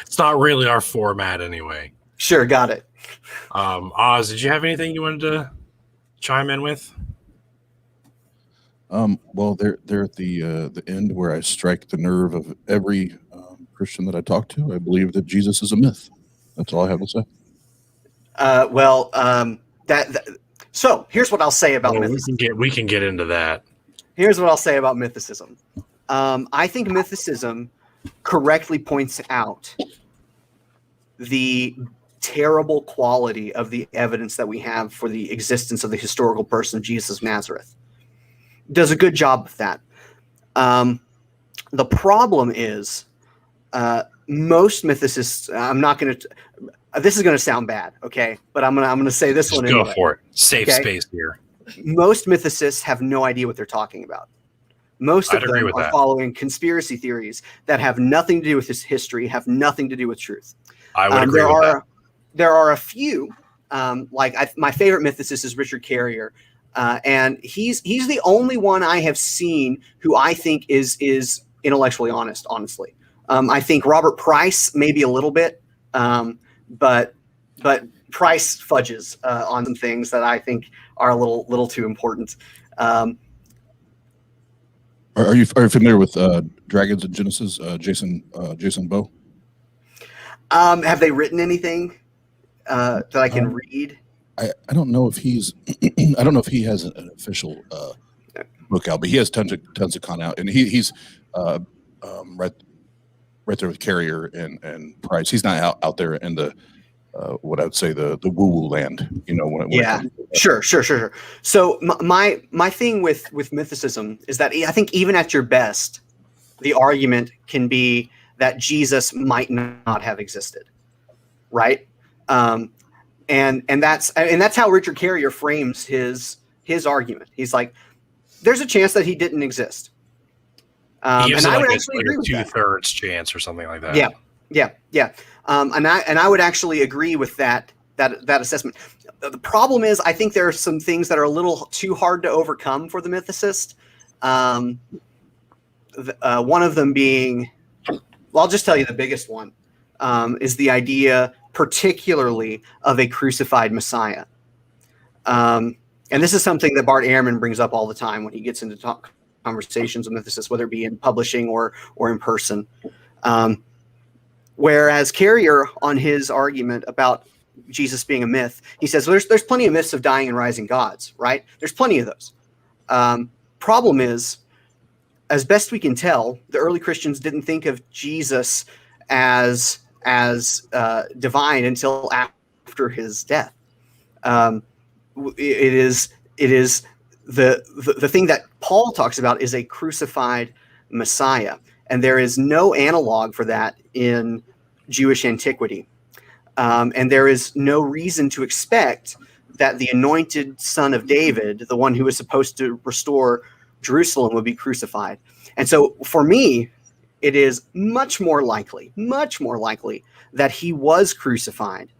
It's not really our format anyway. Sure, got it. Oz, did you have anything you wanted to chime in with? Well, they're at the end where I strike the nerve of every Christian that I talk to. I believe that Jesus is a myth. That's all I have to say. So here's what I'll say about mythicism. We can get into that. Here's what I'll say about mythicism. I think mythicism correctly points out the terrible quality of the evidence that we have for the existence of the historical person of Jesus of Nazareth. Does a good job of that. The problem is, most mythicists, I'm not going to, this is going to sound bad, okay? But I'm going to say this Just one go anyway. for it. Safe space here. Most mythicists have no idea what they're talking about. Most of them are following conspiracy theories that have nothing to do with this history, have nothing to do with truth. I would agree with that. There are a few, my favorite mythicist is Richard Carrier, and he's the only one I have seen who I think is intellectually honest, honestly. I think Robert Price maybe a little bit, but Price fudges on some things that I think are a little too important. Are you familiar with Dragons and Genesis? Jason Bowe? Have they written anything that I can read? I don't know if he's I don't know if he has an official book out, but he has tons of content out, and he's right there with Carrier and Price. He's not out there in the what I would say the woo-woo land, Sure. So my thing with mythicism is that I think even at your best, the argument can be that Jesus might not have existed, right? And that's how Richard Carrier frames his argument. He's like, there's a chance that he didn't exist. And I would actually agree with that. 2/3 chance or something like that. Yeah. And I would actually agree with that assessment. The problem is, I think there are some things that are a little too hard to overcome for the mythicist. One of them being, well, I'll just tell you the biggest one, is the idea particularly of a crucified Messiah. And this is something that Bart Ehrman brings up all the time when he gets into conversations with mythicists, whether it be in publishing or in person. Whereas Carrier, on his argument about Jesus being a myth. He says there's plenty of myths of dying and rising gods, right? There's plenty of those. Problem is, as best we can tell, the early Christians didn't think of Jesus as divine until after his death. It is the thing that Paul talks about is a crucified Messiah, and there is no analog for that in Jewish antiquity. And there is no reason to expect that the anointed son of David, the one who was supposed to restore Jerusalem, would be crucified. And so for me, it is much more likely that he was crucified,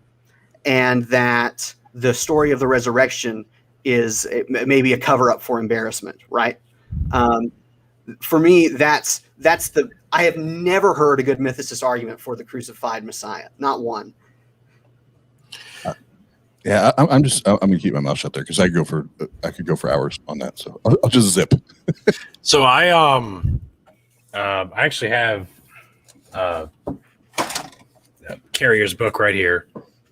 and that the story of the resurrection is maybe a cover-up for embarrassment, right? For me, that's I have never heard a good mythicist argument for the crucified Messiah, not one. Yeah, I'm gonna keep my mouth shut there because I could go for hours on that. So I'll just zip. So I actually have Carrier's book right here.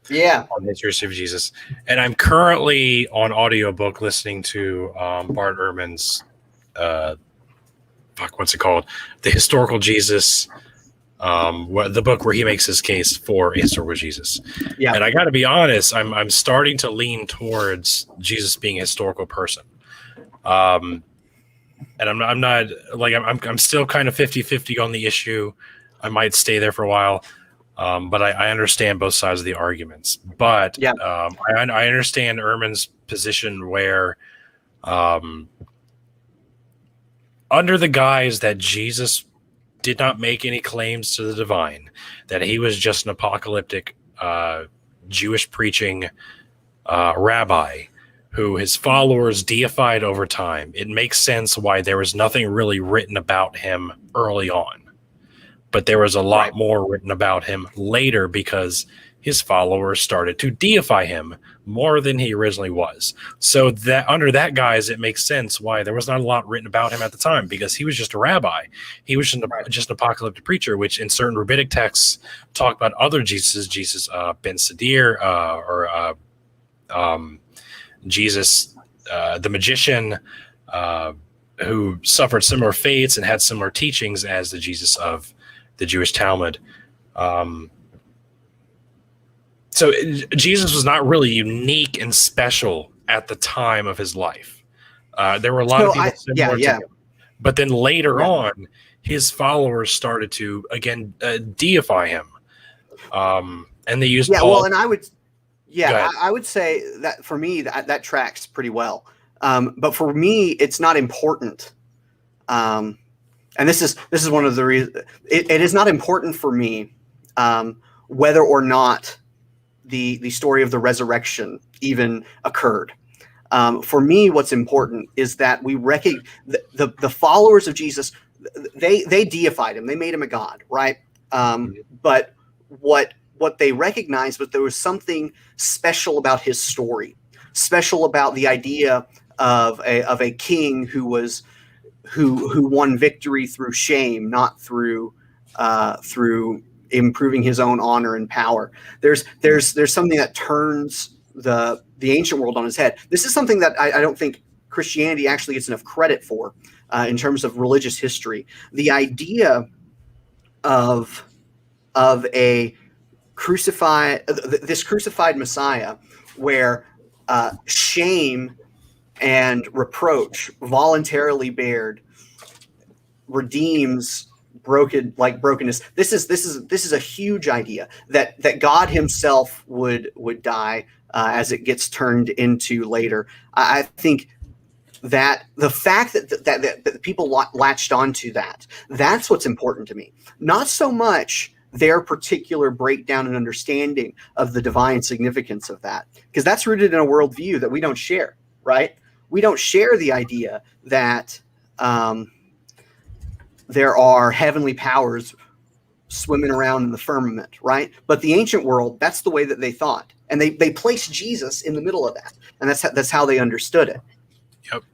Yeah, on the history of Jesus, and I'm currently on audiobook listening to Bart Ehrman's what's it called? The Historical Jesus. The book where he makes his case for a historical Jesus. Yeah. And I got to be honest, I'm starting to lean towards Jesus being a historical person. And I'm not like, I'm still kind of 50-50 on the issue. I might stay there for a while. But I understand both sides of the arguments. But yeah. I understand Ehrman's position where under the guise that Jesus did not make any claims to the divine, that he was just an apocalyptic Jewish preaching rabbi who his followers deified over time, it makes sense why there was nothing really written about him early on. But there was a lot more written about him later because his followers started to deify him more than he originally was. So that under that guise, it makes sense why there was not a lot written about him at the time, because he was just a rabbi. He was just an apocalyptic preacher, which in certain rabbinic texts talk about other Jesus Ben Sadir, or Jesus, the magician, who suffered similar fates and had similar teachings as the Jesus of the Jewish Talmud. So Jesus was not really unique and special at the time of his life. There were a lot of people similar to him. But then later on, his followers started to, again, deify him. And they used Paul. Well, and I would say that for me, that tracks pretty well. But for me, it's not important. And this is one of the reasons it is not important for me whether or not the story of the resurrection even occurred. For me, what's important is that we recognize the followers of Jesus. They deified him. They made him a god, right? But what they recognized was there was something special about his story, special about the idea of a king who won victory through shame, not through improving his own honor and power. There's something that turns the ancient world on its head. This is something that I don't think Christianity actually gets enough credit for in terms of religious history. The idea of a this crucified Messiah, where shame and reproach voluntarily bared redeems brokenness. This is a huge idea that God himself would die as it gets turned into later. I think that the fact that people latched onto that's what's important to me. Not so much their particular breakdown and understanding of the divine significance of that, because that's rooted in a worldview that we don't share, right? We don't share the idea that there are heavenly powers swimming around in the firmament, right? But the ancient world, that's the way that they thought. And they placed Jesus in the middle of that. And that's how they understood it. Yep.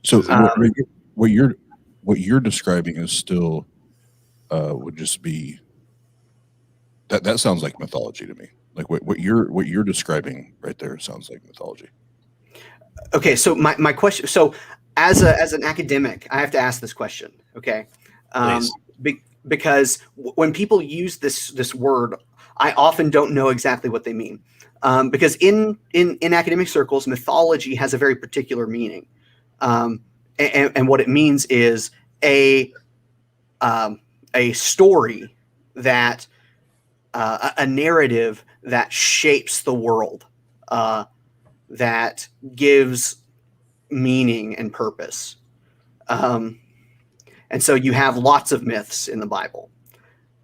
So what you're describing is still would just be that sounds like mythology to me. Like what you're describing right there sounds like mythology. Okay, so my question. So as an academic, I have to ask this question. Okay, Please. because when people use this word, I often don't know exactly what they mean. Because in academic circles, mythology has a very particular meaning, and what it means is a story that a narrative that shapes the world, that gives meaning and purpose. And so you have lots of myths in the Bible.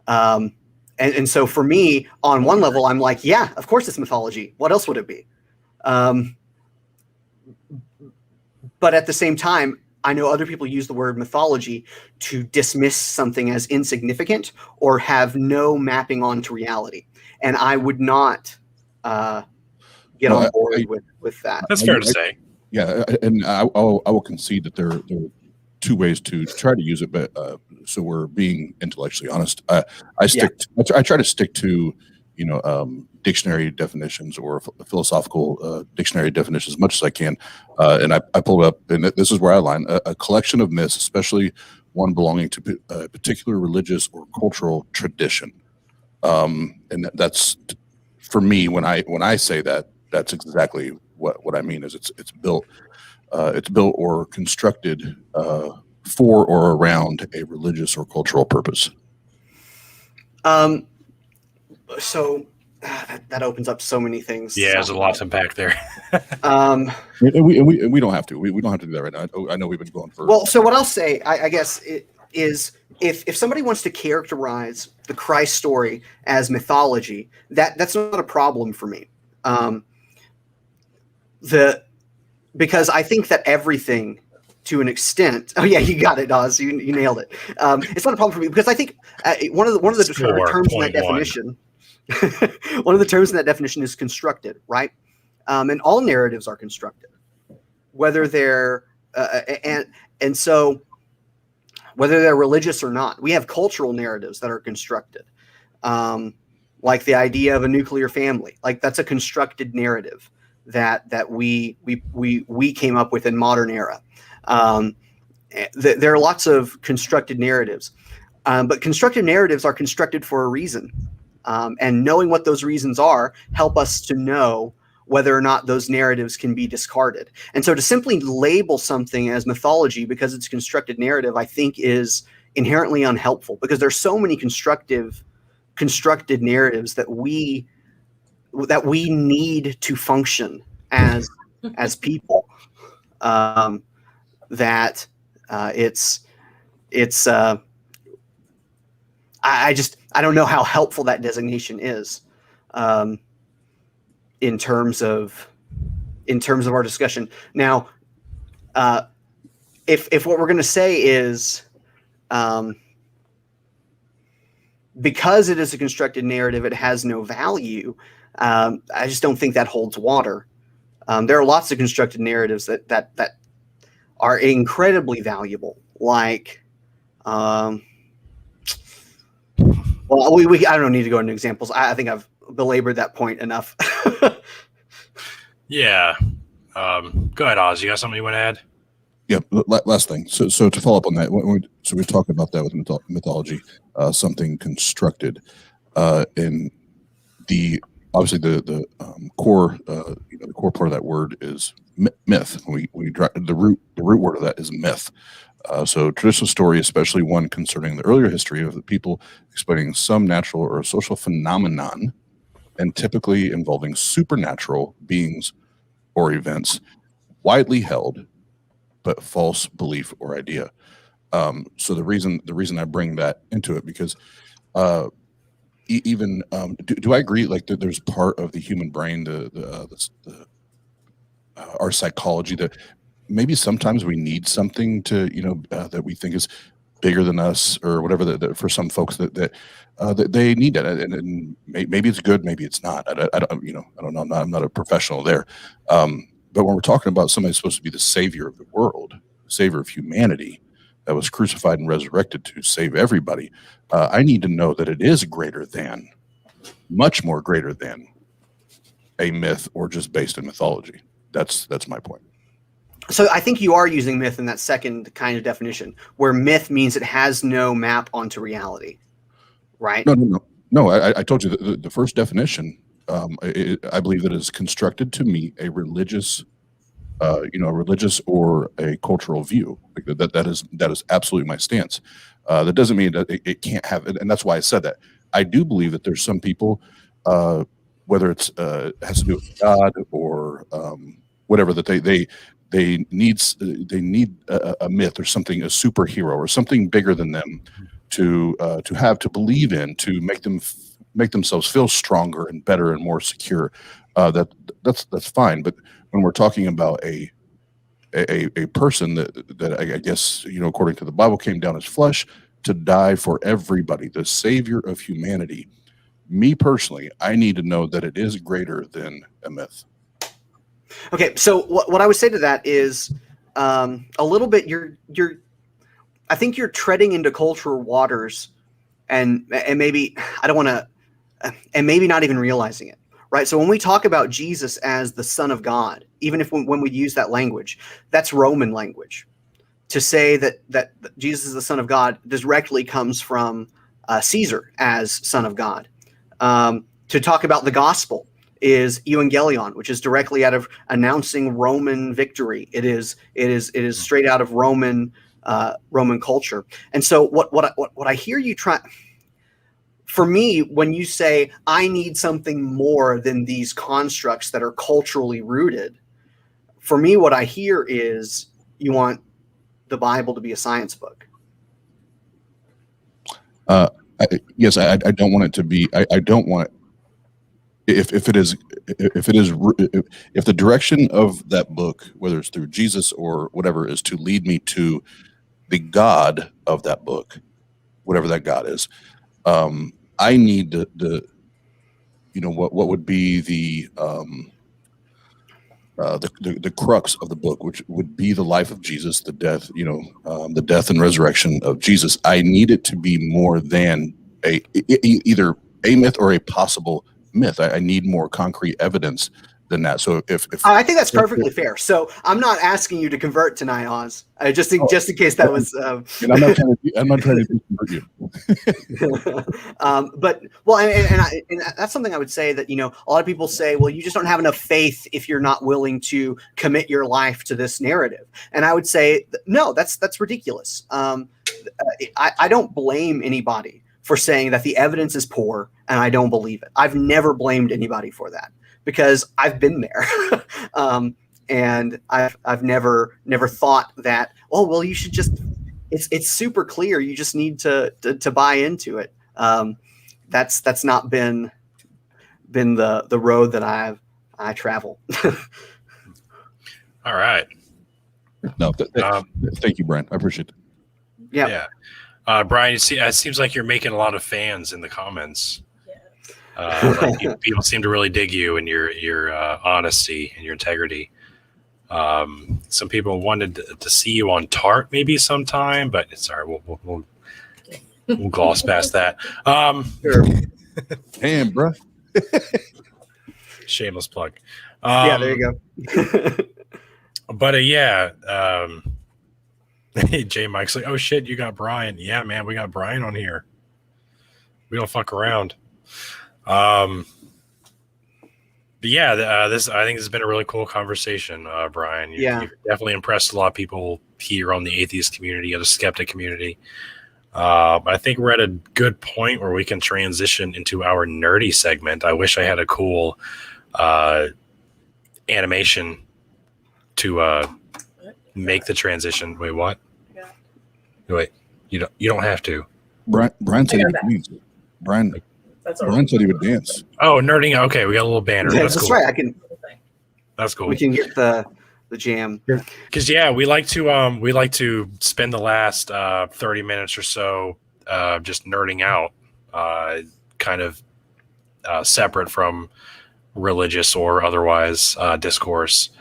And so for me, on one level, I'm like, yeah, of course it's mythology. What else would it be? But at the same time, I know other people use the word mythology to dismiss something as insignificant or have no mapping onto reality. And I would not get on board with that. That's fair to say. Yeah, and I will concede that there are two ways to try to use it, but so we're being intellectually honest. I try to stick to dictionary definitions or philosophical dictionary definitions as much as I can, and I pulled up, and this is where I line a collection of myths, especially one belonging to a particular religious or cultural tradition, and that's for me when I say that, that's exactly what I mean. Is it's built or constructed for or around a religious or cultural purpose. So that opens up so many things. Yeah, there's a lot to unpack there. And we don't have to. We don't have to do that right now. I know we've been going for. Well, so what I'll say, I guess, is if somebody wants to characterize the Christ story as mythology, that's not a problem for me. Because I think that everything, to an extent. Oh yeah, you got it, Oz. You nailed it. It's not a problem for me because I think one of the terms in that definition. One of the terms in that definition is constructed, right? And all narratives are constructed, whether they're and so whether they're religious or not. We have cultural narratives that are constructed, like the idea of a nuclear family. Like that's a constructed narrative that we came up with in modern era. There are lots of constructed narratives, but constructed narratives are constructed for a reason. And knowing what those reasons are help us to know whether or not those narratives can be discarded. And so to simply label something as mythology because it's a constructed narrative, I think is inherently unhelpful because there's so many constructed narratives that we need to function as people. That it's I don't know how helpful that designation is in terms of our discussion. Now, if what we're going to say is because it is a constructed narrative, it has no value, I just don't think that holds water. There are lots of constructed narratives that are incredibly valuable, like well, I don't need to go into examples. I think I've belabored that point enough. Yeah. Go ahead, Oz. You got something you want to add? Yeah. Last thing. So to follow up on that, so we talked about that with mythology, something constructed, in obviously the core the core part of that word is myth. The root word of that is myth. So traditional story, especially one concerning the earlier history of the people, explaining some natural or social phenomenon, and typically involving supernatural beings or events, widely held but false belief or idea. So the reason I bring that into it because even do I agree like that there's part of the human brain, our psychology that maybe sometimes we need something to that we think is bigger than us or whatever that for some folks that they need that, and maybe it's good, maybe it's not. I don't know. I'm not a professional there, but when we're talking about somebody supposed to be the savior of the world, savior of humanity, that was crucified and resurrected to save everybody, I need to know that it is greater than, much more greater than a myth or just based in mythology. That's my point. So I think you are using myth in that second kind of definition, where myth means it has no map onto reality, right? No. I told you the first definition. I believe that is constructed to meet a religious, a religious or a cultural view. Like that is absolutely my stance. That doesn't mean that it can't have, and that's why I said that. I do believe that there's some people, whether it's has to do with God or whatever, that they need a myth or something, a superhero or something bigger than them to have to believe in, to make themselves feel stronger and better and more secure. That's fine. But when we're talking about a person that I guess, according to the Bible, came down as flesh to die for everybody, the savior of humanity, me personally, I need to know that it is greater than a myth. Okay, so what I would say to that is a little bit. I think you're treading into cultural waters, and maybe I don't want to, and maybe not even realizing it. Right. So when we talk about Jesus as the Son of God, even if when we use that language, that's Roman language. To say that Jesus is the Son of God directly comes from Caesar as Son of God. To talk about the gospel is evangelion, which is directly out of announcing Roman victory. It is straight out of Roman culture. And so what I hear you try. For me, when you say I need something more than these constructs that are culturally rooted, for me, what I hear is you want the Bible to be a science book. Yes, I don't want it to be. I don't want it. If the direction of that book, whether it's through Jesus or whatever, is to lead me to the God of that book, whatever that God is, I need the what would be the crux of the book, which would be the life of Jesus, the death, the death and resurrection of Jesus. I need it to be more than either a myth or a possible myth. I need more concrete evidence than that. So if I think that's perfectly fair. So I'm not asking you to convert tonight, Oz. Just in case that was. And I'm not trying to convert you. But and that's something I would say that a lot of people say, well, you just don't have enough faith if you're not willing to commit your life to this narrative. And I would say, no, that's ridiculous. I don't blame anybody for saying that the evidence is poor and I don't believe it. I've never blamed anybody for that, because I've been there. And I've never thought that, oh, well, you should just, it's super clear. You just need to buy into it. That's not been the road that I travel. All right. No, thank you, Brian. I appreciate it. Yeah. Brian, it seems like you're making a lot of fans in the comments. People seem to really dig you and your honesty and your integrity. Some people wanted to see you on Tart maybe sometime, but it's all right. We'll gloss past that. Sure. Damn, bro. Shameless plug. Yeah, there you go. But J Mike's like, oh shit, you got Brian. Yeah, man, we got Brian on here. We don't fuck around. But yeah, this I think this has been a really cool conversation, Brian. You've definitely impressed a lot of people here on the atheist community, the skeptic community. I think we're at a good point where we can transition into our nerdy segment. I wish I had a cool animation to make the transition. Wait, what? Yeah. Wait, you don't have to. Brian said he would dance. Brian said he would dance. Oh, nerding. Okay, we got a little banner. Yeah, that's cool. Right. That's cool. We can get the jam. Because we like to spend the last 30 minutes or so just nerding out, kind of separate from religious or otherwise discourse.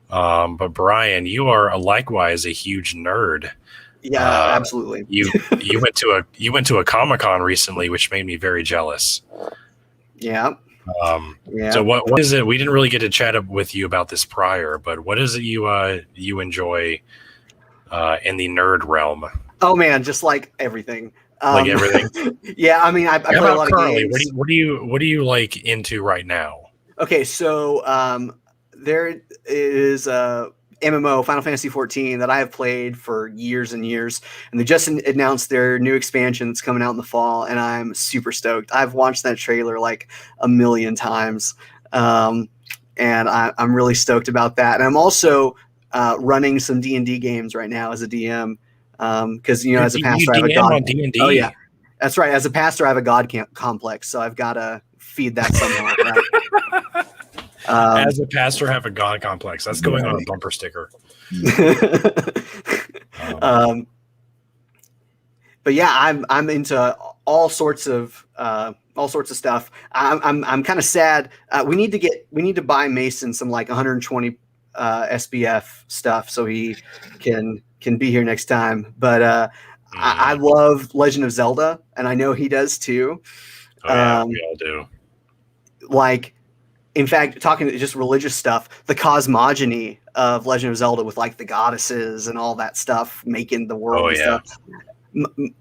But Brian, you are likewise a huge nerd. Yeah, absolutely. You went to a Comic-Con recently, which made me very jealous. Yeah. Yeah. So what is it? We didn't really get to chat up with you about this prior, but what is it you enjoy in the nerd realm? Oh man, just like everything. Like everything. Yeah, I mean, I How play a about lot of currently? games. What do you like into right now? Okay, so there is a MMO, Final Fantasy 14, that I have played for years and years, and they just announced their new expansion that's coming out in the fall, and I'm super stoked. I've watched that trailer like a million times, and I'm really stoked about that. And I'm also running some D&D games right now as a DM, because as a pastor, I have a DM god. on D&D. Oh yeah, that's right. As a pastor, I have a god complex, so I've got to feed that somehow. Right? As a pastor, have a god complex. That's going on a bumper sticker. But yeah, I'm into all sorts of stuff. I'm kind of sad. We need to buy Mason some like 120 SBF stuff so he can be here next time. But I love Legend of Zelda, and I know he does too. Oh yeah, we all do. Like, in fact, talking to just religious stuff, the cosmogony of Legend of Zelda with like the goddesses and all that stuff making the world and stuff.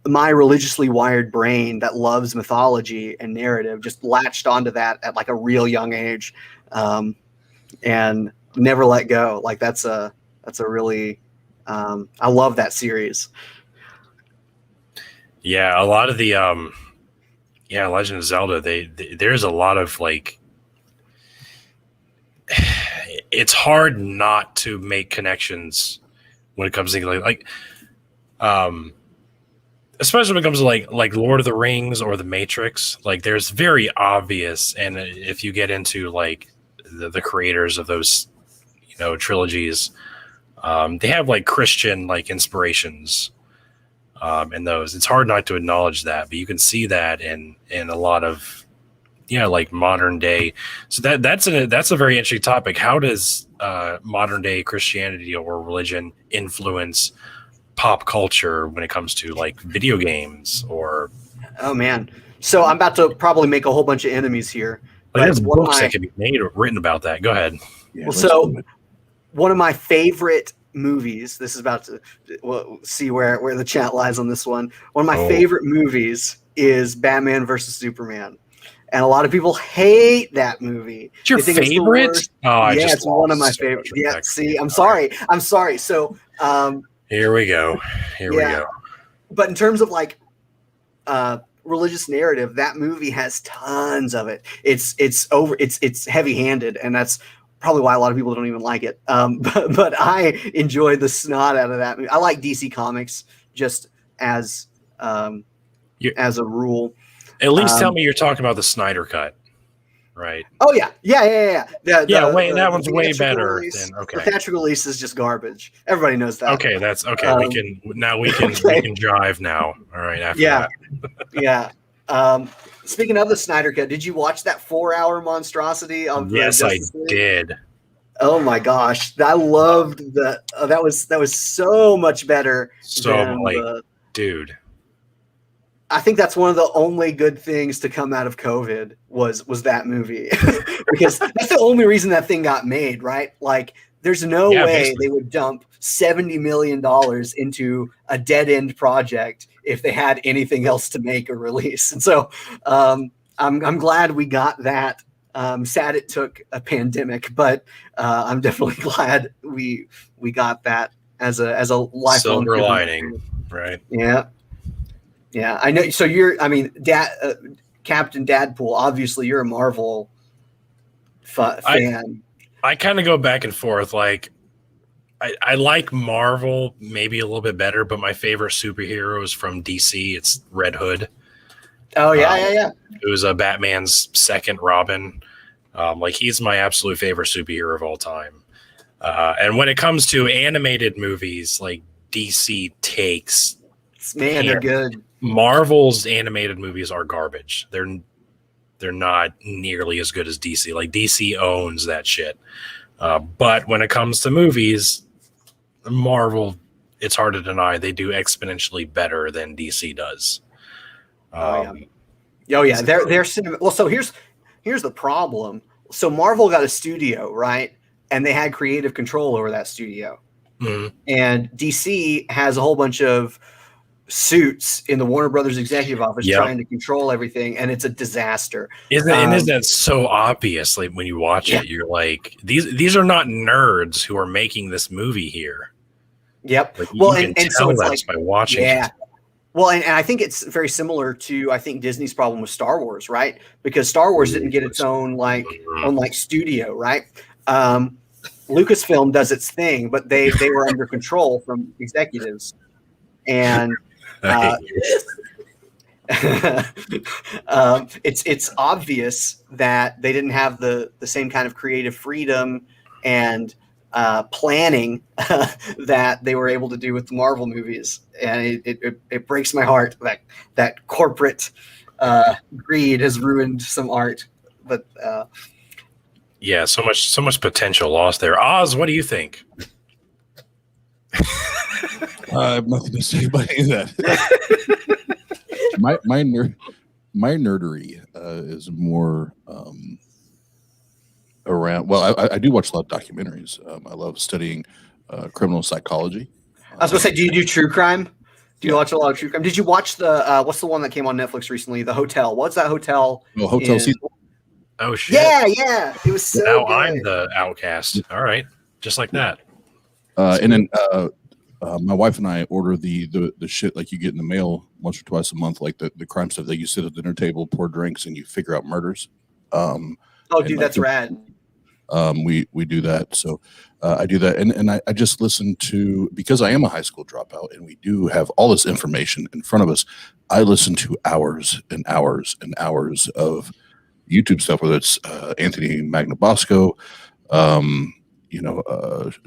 My religiously wired brain that loves mythology and narrative just latched onto that at like a real young age, and never let go. Like that's a really I love that series. Yeah, a lot of the Legend of Zelda. There's a lot of like. It's hard not to make connections when it comes to like especially when it comes to like Lord of the Rings or The Matrix. Like there's very obvious, and if you get into like the creators of those trilogies, they have like Christian like inspirations in those. It's hard not to acknowledge that, but you can see that in a lot of like modern day. So that's a very interesting topic. How does modern day Christianity or religion influence pop culture when it comes to like video games or? Oh man, so I'm about to probably make a whole bunch of enemies here. Like there's books that can be made or written about that. Go ahead. Yeah, well, so one of my favorite movies. This is about to see where the chat lies on this one. One of my favorite movies is Batman versus Superman. And a lot of people hate that movie. It's your favorite? It's one of my favorites. Yeah, see, I'm sorry. So here we go. We go. But in terms of like religious narrative, that movie has tons of it. It's heavy-handed, and that's probably why a lot of people don't even like it. But I enjoy the snot out of that movie. I like DC Comics just as a rule. At least tell me you're talking about the Snyder Cut, right? Oh yeah. That one's way better. Release, the theatrical release is just garbage. Everybody knows that. Okay, that's okay. We can jive now. All right. After that. Yeah. Speaking of the Snyder Cut, did you watch that 4-hour monstrosity of? Yes, I did. Oh my gosh, I loved that. That was so much better. Dude. I think that's one of the only good things to come out of COVID was that movie, because that's the only reason that thing got made, right? Like, there's no way they would dump $70 million into a dead end project if they had anything else to make or release. And so I'm glad we got that. Sad it took a pandemic, but I'm definitely glad we got that as a lifelong silver lining, right? Yeah, I know. So Captain Dadpool. Obviously, you're a Marvel fan. I kind of go back and forth. Like, I like Marvel maybe a little bit better, but my favorite superhero is from DC. It's Red Hood. Oh yeah. It was Batman's second Robin. Like, he's my absolute favorite superhero of all time. And when it comes to animated movies, like DC takes. Man, they're good. Marvel's animated movies are garbage. They're not nearly as good as DC. Like, DC owns that shit. But when it comes to movies, Marvel, it's hard to deny they do exponentially better than DC does. They're cinema. Well, so here's here's the problem. So Marvel got a studio, right? And they had creative control over that studio. Mhm. And DC has a whole bunch of suits in the Warner Brothers executive office Yep. trying to control everything, and it's a disaster. Isn't that so obvious? Like when you watch Yeah. it, you're like, these are not nerds who are making this movie here. Yep. Like, Well, you can and tell so it's that like, just by watching yeah. it. Well, and I think it's very similar to, I think, Disney's problem with Star Wars, right? Because Star Wars didn't get its own like studio, right? Lucasfilm does its thing, but they were under control from executives, and it's obvious that they didn't have the same kind of creative freedom and planning that they were able to do with the Marvel movies, and it breaks my heart that corporate greed has ruined some art. But yeah, so much potential lost there. Oz, what do you think? I have nothing to say about any of that. my nerdery is more around. Well, I do watch a lot of documentaries. I love studying criminal psychology. I was gonna say, do you do true crime? Do you watch a lot of true crime? Did you watch the what's the one that came on Netflix recently? The Hotel. What's that hotel? Hotel in- Cecil. Oh shit! Yeah, it was so Now good. I'm the outcast. All right, just like that. And then my wife and I order the shit like you get in the mail once or twice a month, like the crime stuff that you sit at the dinner table, pour drinks, and you figure out murders. Oh, dude, like, that's rad. We do that. So I do that. And I just listen to, because I am a high school dropout and we do have all this information in front of us, I listen to hours and hours and hours of YouTube stuff, whether it's Anthony Magnabosco,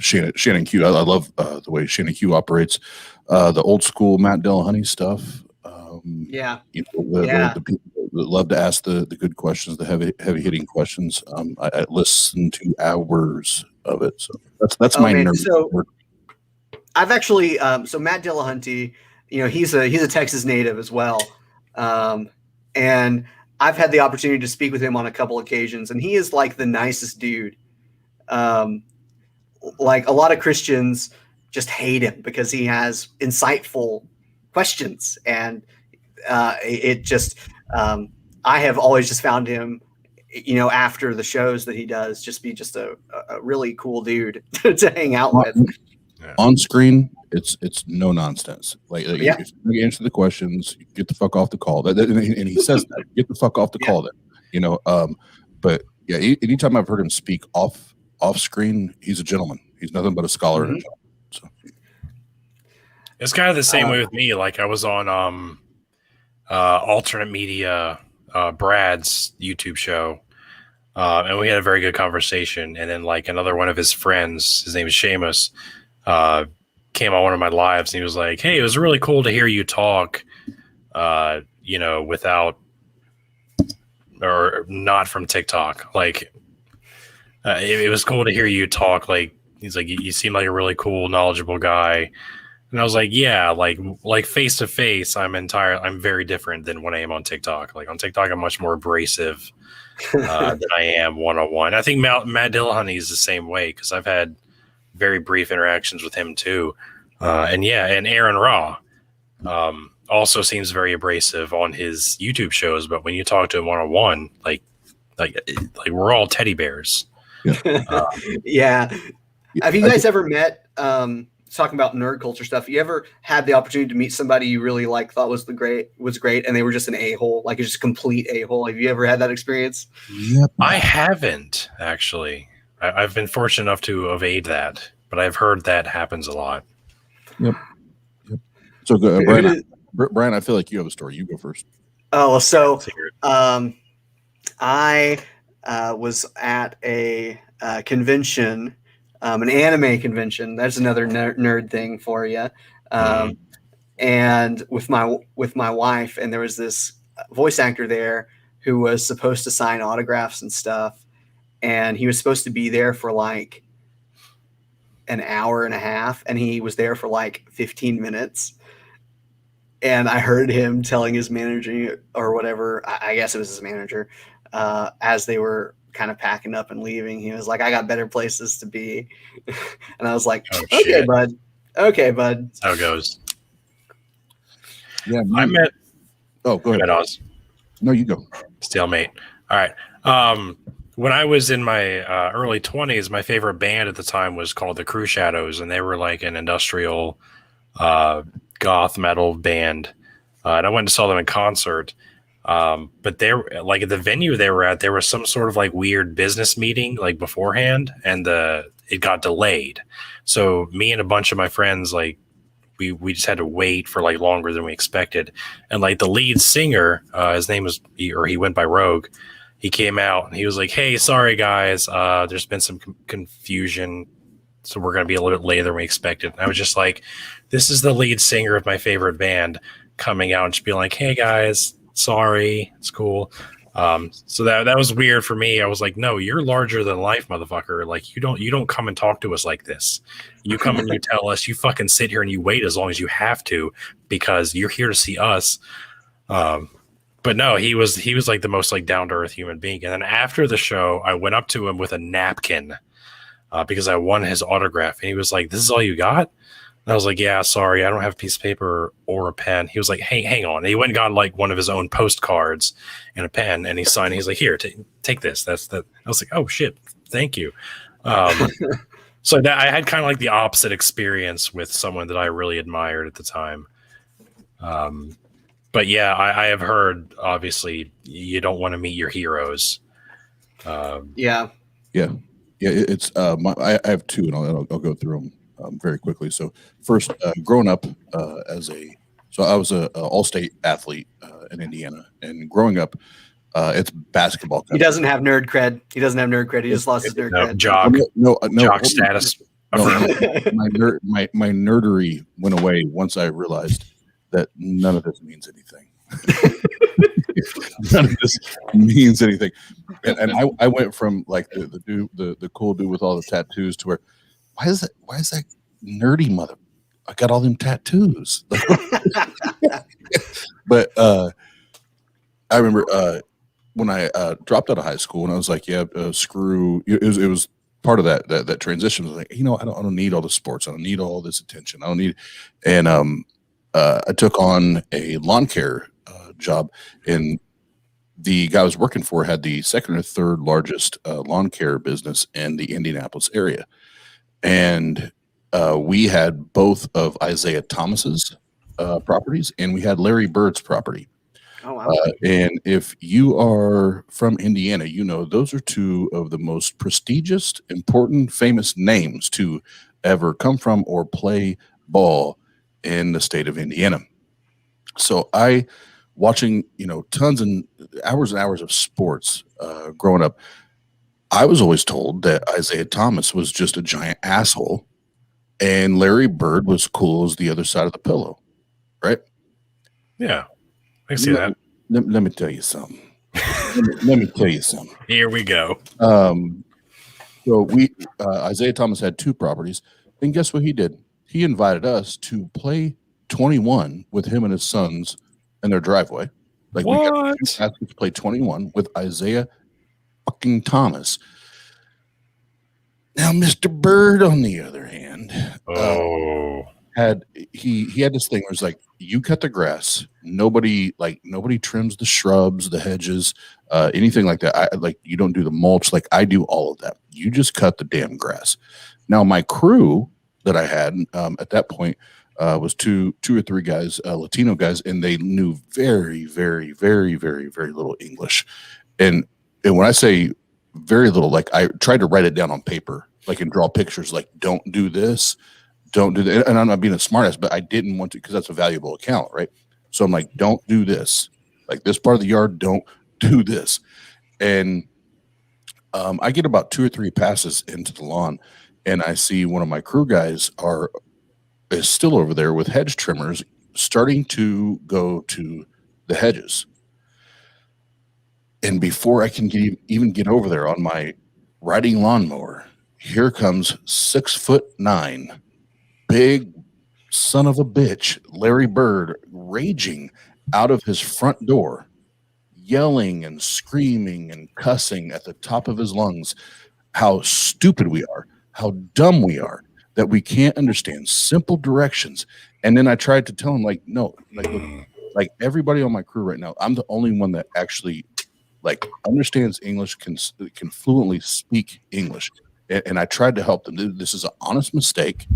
Shannon Q. I love the way Shannon Q operates, the old school Matt Dillahunty stuff. The people that love to ask the good questions, the heavy hitting questions. I listen to hours of it, so that's my nerd. So I've actually so Matt Dillahunty, he's a Texas native as well, and I've had the opportunity to speak with him on a couple occasions, and he is like the nicest dude. Like a lot of Christians just hate him because he has insightful questions, and it just I have always just found him, after the shows that he does, just be just a really cool dude to hang out with. On screen, it's no nonsense. Like if you answer the questions, you get the fuck off the call. And he says that, get the fuck off the call. Then but yeah, anytime I've heard him speak off screen, he's a gentleman. He's nothing but a scholar and a gentleman. So it's kind of the same way with me. Like I was on alternate media, Brad's YouTube show, and we had a very good conversation. And then like another one of his friends, his name is Seamus, came on one of my lives, and he was like, "Hey, it was really cool to hear you talk, without or not from TikTok. Like, it was cool to hear you talk. Like, he's like, you seem like a really cool, knowledgeable guy." And I was like, yeah, like face to face, I'm very different than when I am on TikTok. Like on TikTok, I'm much more abrasive than I am one-on-one. I think Matt Dillahunty is the same way, because I've had very brief interactions with him too. And Aaron Raw also seems very abrasive on his YouTube shows, but when you talk to him one-on-one, like we're all teddy bears. Yeah. Have you guys ever met? Talking about nerd culture stuff, you ever had the opportunity to meet somebody you really thought was great, and they were just an a-hole, like just a complete a-hole? Have you ever had that experience? Yep. I haven't, actually. I've been fortunate enough to evade that, but I've heard that happens a lot. Yep. So Brian, I feel like you have a story. You go first. Oh, so I was at a convention, an anime convention. That's another nerd thing for you. And with my wife, and there was this voice actor there who was supposed to sign autographs and stuff, and he was supposed to be there for like an hour and a half, and he was there for like 15 minutes. And I heard him telling his manager or whatever, I guess it was his manager, as they were kind of packing up and leaving, he was like, "I got better places to be," and I was like, Oh, "Okay, shit. bud. Okay, bud." That's how it goes. Yeah, I met. Oh, go ahead. Oz. No, you go. Stalemate. All right. When I was in my early 20s, my favorite band at the time was called the Crew Shadows, and they were like an industrial goth metal band. And I went and saw them in concert. But they were like at the venue they were at, there was some sort of like weird business meeting like beforehand, and it got delayed. So me and a bunch of my friends, like we just had to wait for like longer than we expected. And like the lead singer, his name was, he went by Rogue. He came out and he was like, "Hey, sorry guys, there's been some confusion, so we're going to be a little bit later than we expected." And I was just like, this is the lead singer of my favorite band coming out and just being like, "Hey guys, sorry, it's cool." So that was weird for me. I was like, "No, you're larger than life, motherfucker. Like you don't come and talk to us like this. You come and you tell us, you fucking sit here and you wait as long as you have to because you're here to see us." But no, he was like the most like down to earth human being. And then after the show, I went up to him with a napkin because I won his autograph, and he was like, "This is all you got?" And I was like, "Yeah, sorry, I don't have a piece of paper or a pen." He was like, "Hey, hang on." And he went and got like one of his own postcards and a pen, and he signed. He's like, "Here, take this." That's that. I was like, "Oh shit, thank you." So that I had kind of like the opposite experience with someone that I really admired at the time. But yeah, I have heard, obviously, you don't want to meet your heroes. Yeah. It's I have two, and I'll go through them very quickly. So first, growing up so I was a all-state athlete in Indiana, and growing up, it's basketball country. He doesn't have nerd cred. He just lost his nerd cred. Jock No, status. No, my nerdery went away once I realized that none of this means anything. None of this means anything. And I went from like the cool dude with all the tattoos to where why is that nerdy mother? I got all them tattoos. But I remember when I dropped out of high school, and I was like, yeah, screw. It was part of that transition. I was like, I don't need all the sports. I don't need all this attention. I don't need. And I took on a lawn care job, and the guy I was working for had the second or third largest lawn care business in the Indianapolis area. And we had both of Isaiah Thomas's properties, and we had Larry Bird's property. Oh, wow. And if you are from Indiana, those are two of the most prestigious, important, famous names to ever come from or play ball in the state of Indiana. So watching, tons and hours of sports growing up, I was always told that Isaiah Thomas was just a giant asshole and Larry Bird was cool as the other side of the pillow, right? Yeah, I see that. Let me tell you something. let me tell you something. Here we go. So Isaiah Thomas had two properties, and guess what he did? He invited us to play 21 with him and his sons in their driveway. Like what? We got asked to play 21 with Isaiah fucking Thomas. Now, Mr. Bird, on the other hand, had this thing where it's like, you cut the grass, nobody trims the shrubs, the hedges, anything like that. You don't do the mulch. Like I do all of that. You just cut the damn grass. Now, my crew that I had at that point was two or three guys, Latino guys, and they knew very, very, very, very, very little English. And when I say very little, like I tried to write it down on paper, like and draw pictures, like don't do this, don't do that. And I'm not being a smartass, but I didn't want to because that's a valuable account, right? So I'm like, don't do this. Like this part of the yard, don't do this. And I get about 2 or 3 passes into the lawn, and I see one of my crew guys is still over there with hedge trimmers starting to go to the hedges. And before I can even get over there on my riding lawnmower, here comes 6'9", big son of a bitch, Larry Bird, raging out of his front door, yelling and screaming and cussing at the top of his lungs how stupid we are, how dumb we are, that we can't understand simple directions. And then I tried to tell him, like, no, like, look, like everybody on my crew right now, I'm the only one that actually like understands English, can fluently speak English. And I tried to help them. This is an honest mistake.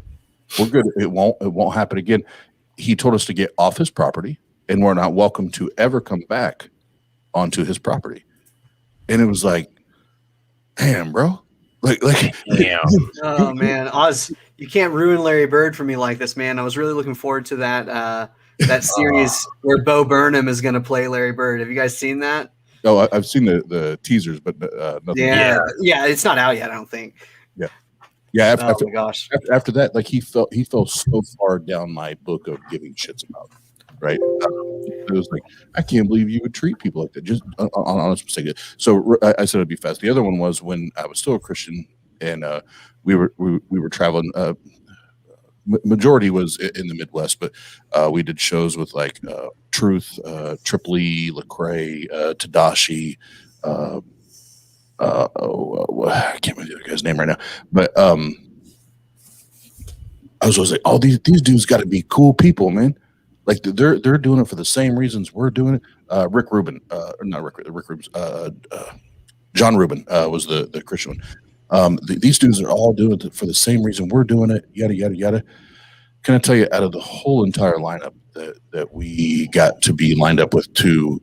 We're good. It won't happen again. He told us to get off his property, and we're not welcome to ever come back onto his property. And it was like, damn, bro. Like, Damn. Oh man, Oz, you can't ruin Larry Bird for me like this, man. I was really looking forward to that series where Bo Burnham is going to play Larry Bird. Have you guys seen that? Oh, I've seen the teasers, but nothing. Yeah, it's not out yet, I don't think. Yeah. Oh my gosh. After that, like he fell so far down my book of giving shits about. Right. It was like, I can't believe you would treat people like that. Just on honest mistake. So I said it'd be fast. The other one was when I was still a Christian, and we were traveling. Majority was in the Midwest, but we did shows with like Truth, Tripoli, Lecrae, Tadashi. I can't remember the other guy's name right now, but I was always like, oh, these dudes got to be cool people, man. Like they're doing it for the same reasons we're doing it. Rick Rubin, not Rick Rubin's, John Rubin was the Christian one. These dudes are all doing it for the same reason we're doing it. Yada yada yada. Can I tell you, out of the whole entire lineup that we got to be lined up with to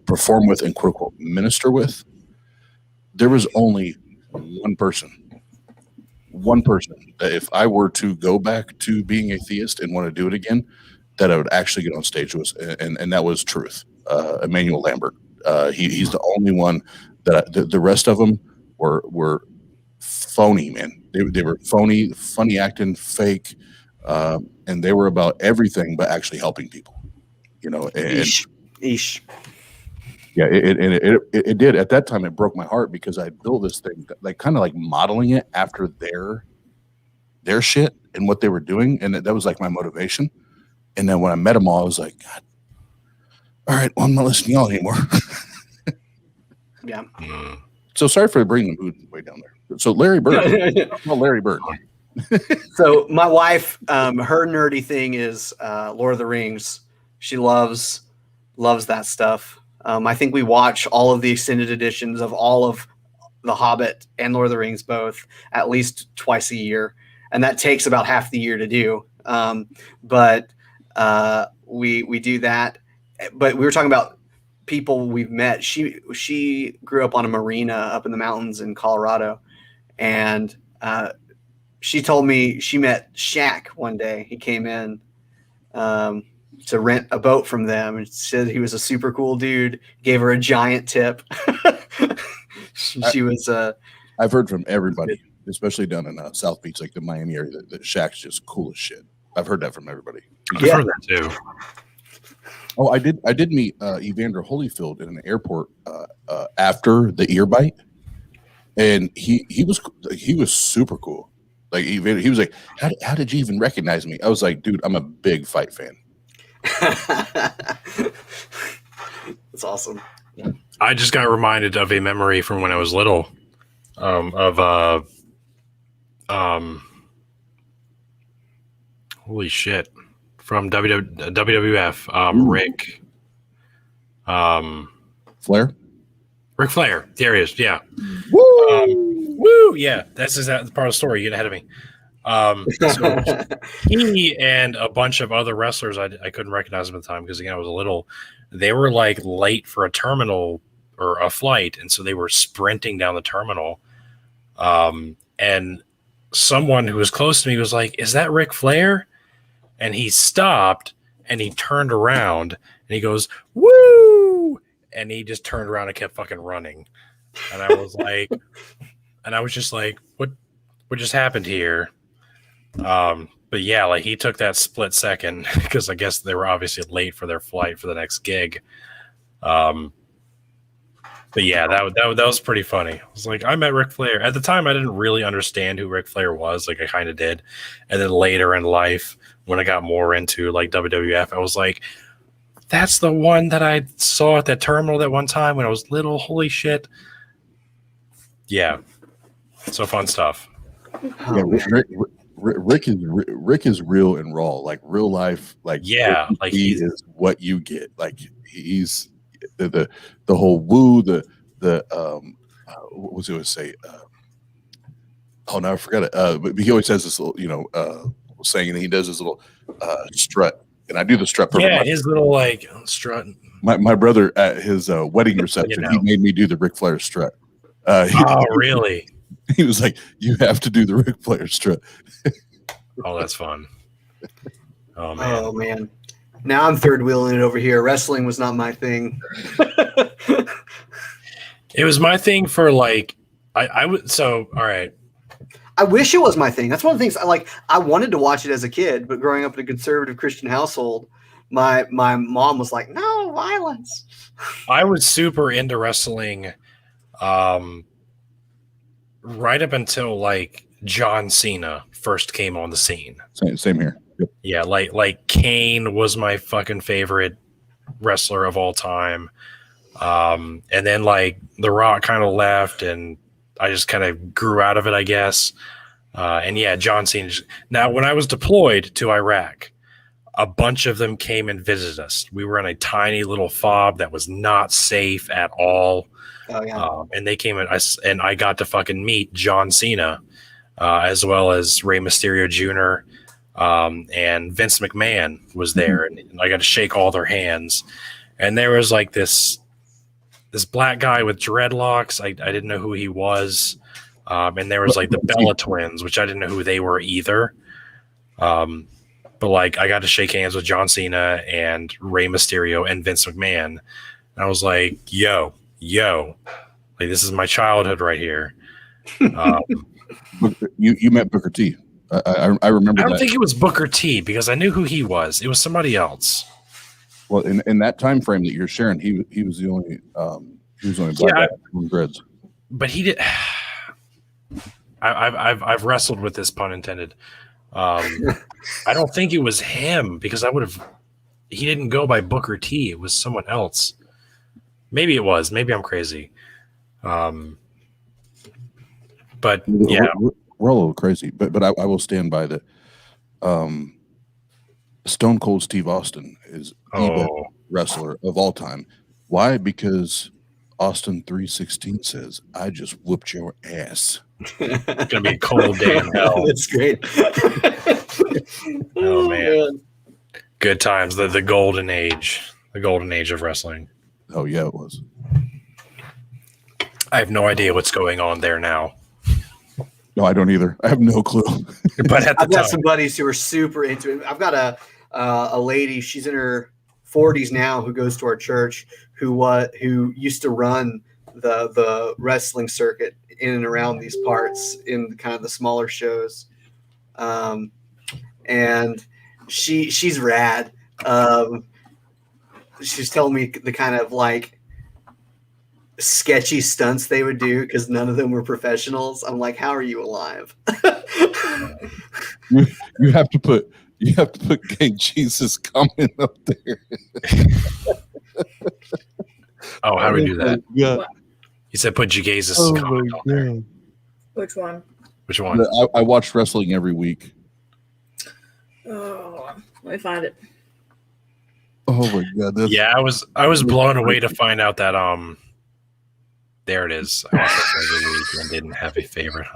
perform with and quote unquote minister with, there was only one person that if I were to go back to being a theist and want to do it again, that I would actually get on stage with, and that was Truth, Emmanuel Lambert. He's the only one that the rest of them were phony, man. They were phony, funny acting, fake, and they were about everything but actually helping people. You know, and Eesh. Yeah, it did. At that time, it broke my heart because I built this thing, like kind of like modeling it after their shit and what they were doing, and that was like my motivation. And then when I met them all, I was like, God, all right, well, I'm not listening to y'all anymore. Yeah. So sorry for bringing the mood way down there. So Larry Bird, well, Larry Bird. So my wife, her nerdy thing is Lord of the Rings. She loves that stuff. I think we watch all of the extended editions of all of The Hobbit and Lord of the Rings both at least twice a year, and that takes about half the year to do. But we do that. But we were talking about people we've met. She grew up on a marina up in the mountains in Colorado, and she told me she met Shaq one day. He came in to rent a boat from them and said he was a super cool dude. Gave her a giant tip. She was. I've heard from everybody, especially down in South Beach, like the Miami area, that Shaq's just cool as shit. I've heard that from everybody. I've heard that too. Oh, I did meet Evander Holyfield in an airport after the ear bite, and he was super cool. Like he was like, how did you even recognize me? I was like, dude, I'm a big fight fan. That's awesome. I just got reminded of a memory from when I was little, holy shit, from WWF, Rick Flair. There he is. Yeah. Woo! Yeah, that's part of the story. You get ahead of me. So he and a bunch of other wrestlers, I couldn't recognize them at the time because again I was little. They were like late for a terminal or a flight, and so they were sprinting down the terminal. And someone who was close to me was like, "Is that Ric Flair?" And he stopped and he turned around and he goes, "Woo!" And he just turned around and kept fucking running. And I was like, just like, what just happened here? But yeah, like he took that split second because I guess they were obviously late for their flight for the next gig. But yeah, that was pretty funny. I was like, I met Ric Flair. At the time, I didn't really understand who Ric Flair was. Like I kind of did. And then later in life, when I got more into like WWF, I was like, That's the one that I saw at that terminal that one time when I was little. Holy shit. Yeah. So fun stuff. Oh, Yeah, man. Rick is real and raw, like real life. Like Yeah, what like he he's is what you get. Like he's the whole woo the what was he always say? Oh no, I forgot it. But he always has this little saying, and he does this little strut, and I do the strut perfect. yeah, his little like strut. My brother at his wedding reception, he made me do the Ric Flair strut. Oh, really? He was like, "You have to do the Ric Flair strut." Oh, that's fun. Oh man. Oh man. Now I'm third wheeling it over here. Wrestling was not my thing. It was my thing for like I would so all right. I wish it was my thing. That's one of the things I like. I wanted to watch it as a kid, but growing up in a conservative Christian household, my mom was like, "No violence." I was super into wrestling right up until like John Cena first came on the scene. Same here. Yep. Yeah, like Kane was my fucking favorite wrestler of all time. And then like The Rock kind of left and I just kind of grew out of it, I guess. And yeah, John Cena. Now, when I was deployed to Iraq, a bunch of them came and visited us. We were in a tiny little fob that was not safe at all. Oh yeah. And they came and I got to fucking meet John Cena, as well as Rey Mysterio Jr. And Vince McMahon was there, and I got to shake all their hands. And there was like this black guy with dreadlocks. I didn't know who he was. And there was like the Bella twins, which I didn't know who they were either. But like I got to shake hands with John Cena and Rey Mysterio and Vince McMahon. And I was like, yo, like this is my childhood right here. You met Booker T. I remember. I don't think it was Booker T because I knew who he was. It was somebody else. Well, in that time frame that you're sharing, he was the only black guy with dreads. But he did. I've wrestled with this, pun intended. I don't think it was him because he didn't go by Booker T. It was someone else. Maybe it was. Maybe I'm crazy. But yeah, we're a little crazy. But I will stand by that. Stone Cold Steve Austin is the best wrestler of all time. Why? Because Austin 3:16 says, "I just whooped your ass." it's gonna be a cold day in hell. That's great. Oh man, good times. The golden age of wrestling. Oh yeah, it was. I have no idea what's going on there now. No, I don't either. I have no clue. But I've got some buddies who are super into it. I've got a lady. She's in her 40s now who goes to our church who used to run the wrestling circuit in and around these parts in kind of the smaller shows, and she's rad. She's telling me the kind of like sketchy stunts they would do because none of them were professionals. I'm like, how are you alive? you have to put King Jesus coming up there. Oh, how do we do that? Yeah. You said put Jesus comment on there. Which one? Which one? I watch wrestling every week. Oh, let me find it. Oh my god! Yeah, I was blown away to find out that there it is. I watched it every week and didn't have a favorite.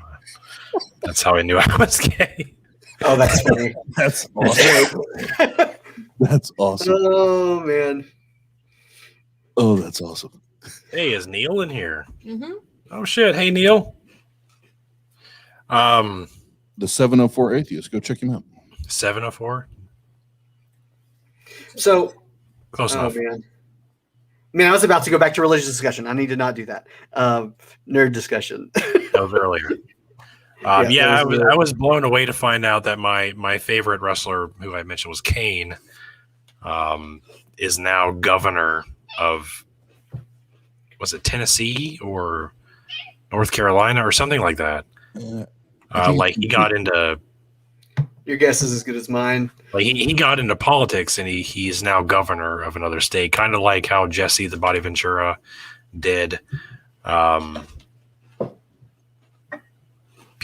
That's how I knew I was gay. Oh, that's funny. That's awesome. That's awesome. Oh man. Oh, that's awesome. Hey, is Neil in here? Mm-hmm. Oh shit! Hey, Neil. The 704 Atheist. Go check him out. 704. So, Close enough. Man, I was about to go back to religious discussion. I need to not do that. Nerd discussion. That was earlier. I was blown away to find out that my favorite wrestler, who I mentioned was Kane, is now governor of, was it Tennessee or North Carolina or something like that? Like he got into Your guess is as good as mine. Like he got into politics and he's now governor of another state, kind of like how Jesse the Body Ventura did.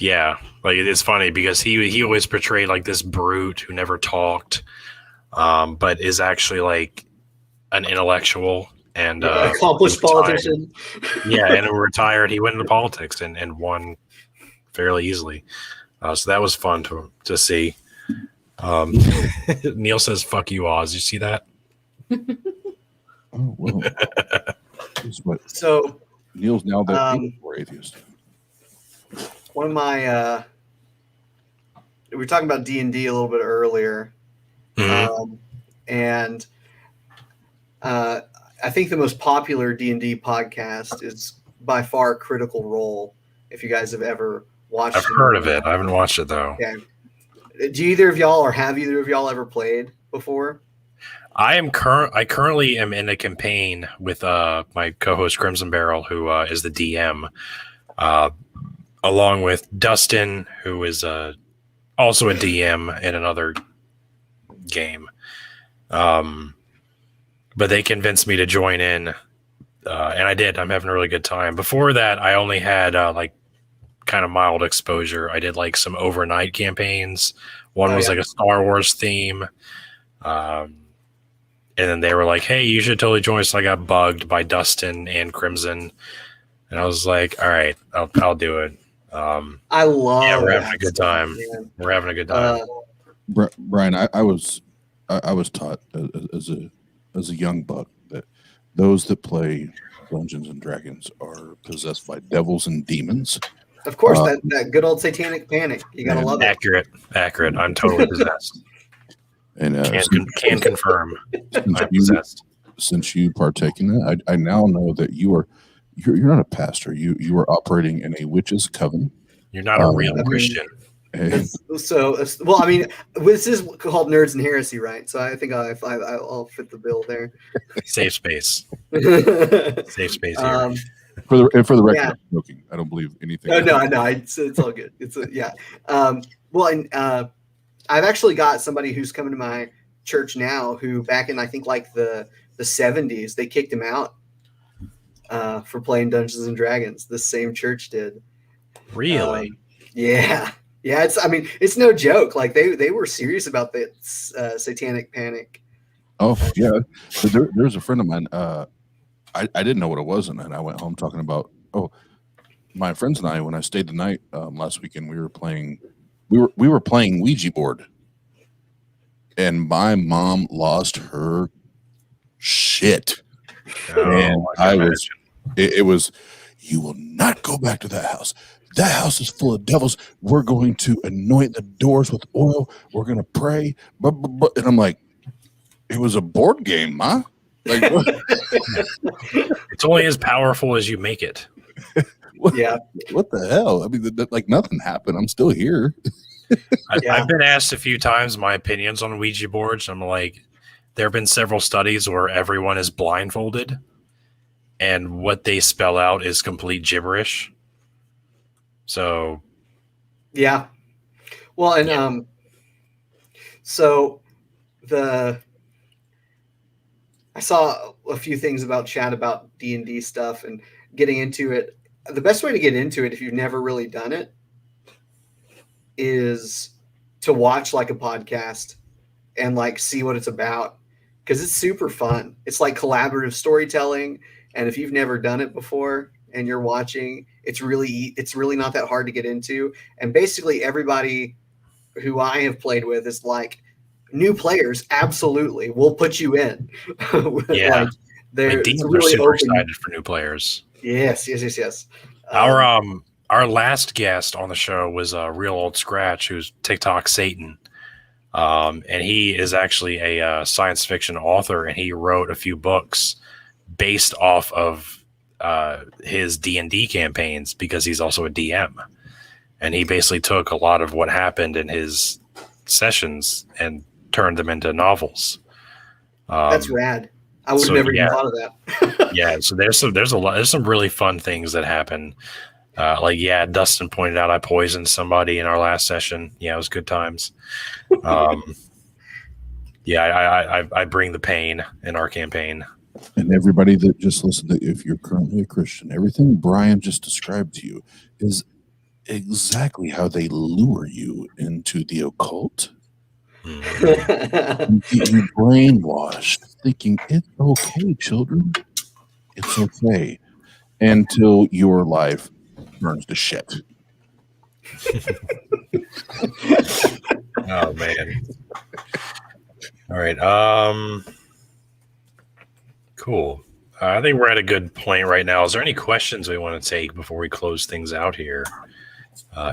Yeah, like it's funny because he always portrayed like this brute who never talked, but is actually like an intellectual and accomplished politician. Yeah, and retired. He went into politics and won fairly easily. So that was fun to see. Neil says, "Fuck you, Oz." You see that? Oh well. So Neil's now the atheist. one of my we were talking about D&D a little bit earlier, and I think the most popular D&D podcast is by far Critical Role. If you guys have ever watched I've heard of it. I haven't watched it though. Yeah. Do either of y'all, or have either of y'all ever played before? I currently am in a campaign with my co-host Crimson Barrel, who is the DM, along with Dustin, who is also a DM in another game. But they convinced me to join in, and I did. I'm having a really good time. Before that, I only had like kind of mild exposure. I did like some overnight campaigns. One was like a Star Wars theme. And then they were like, "Hey, you should totally join." So I got bugged by Dustin and Crimson, and I was like, "All right, I'll do it." I love. Yeah, we're having a good time. Man. We're having a good time. Brian, I was taught as a young buck that those that play Dungeons and Dragons are possessed by devils and demons. Of course, that good old satanic panic. You gotta love it. Accurate. I'm totally possessed. And can confirm. I'm possessed. Since you partake in that, I now know that you're not a pastor. You are operating in a witch's coven. You're not a real Christian. Well, I mean, this is called Nerds and Heresy, right? So I think I'll fit the bill there. Safe space. Safe space here. For the record, I'm joking. I don't believe anything. No, it's all good. Well, and I've actually got somebody who's coming to my church now who back in I think like the 70s they kicked him out for playing Dungeons and Dragons. The same church did. Really? Yeah. It's no joke. Like they were serious about that satanic panic. Oh yeah, there's a friend of mine. I didn't know what it was, and then I went home talking about my friends and I when I stayed the night last weekend. We were playing Ouija board, and my mom lost her shit. And it was, "You will not go back to that house. That house is full of devils. We're going to anoint the doors with oil. We're going to pray." And I'm like, "It was a board game, Ma." Like, what? It's only as powerful as you make it. What the hell? I mean, like nothing happened. I'm still here. I've been asked a few times my opinions on Ouija boards. I'm like, there have been several studies where everyone is blindfolded, and what they spell out is complete gibberish. So, yeah. Well, and so I saw a few things about chat about D&D stuff and getting into it. The best way to get into it, if you've never really done it, is to watch like a podcast and like see what it's about, because it's super fun. It's like collaborative storytelling, and if you've never done it before and you're watching, it's really not that hard to get into. And basically everybody who I have played with is like, new players, absolutely, we'll put you in. Yeah, they're Dean's really are super open. excited for new players. Yes. Our last guest on the show was a Real Old Scratch, who's TikTok Satan, and he is actually a science fiction author, and he wrote a few books based off of his D&D campaigns because he's also a DM, and he basically took a lot of what happened in his sessions and turned them into novels. That's rad. I would have never even thought of that. Yeah, so there's some really fun things that happen. Dustin pointed out I poisoned somebody in our last session. Yeah, it was good times. I bring the pain in our campaign. And everybody that just listened, if you're currently a Christian, everything Brian just described to you is exactly how they lure you into the occult. And get you brainwashed, thinking it's okay, children. It's okay. Until your life turns to shit. Oh man. All right. Cool. I think we're at a good point right now. Is there any questions we want to take before we close things out here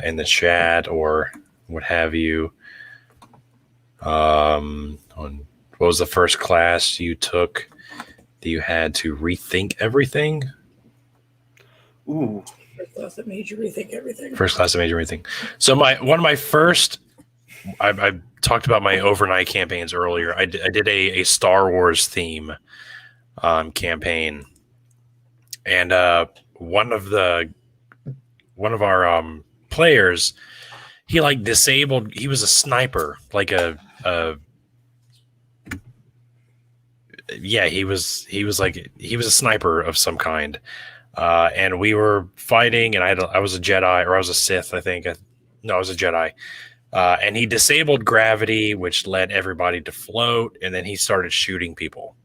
in the chat or what have you? What was the first class you took that you had to rethink everything? Ooh. First class that made you rethink everything. First class that made you rethink. So one of my first, I talked about my overnight campaigns earlier. I did a Star Wars theme campaign, and one of our players, he like disabled. He was a sniper, like he was a sniper of some kind, and we were fighting, and I was a Jedi, or I was a Sith, I think. No, I was a Jedi. And he disabled gravity, which led everybody to float, and then he started shooting people.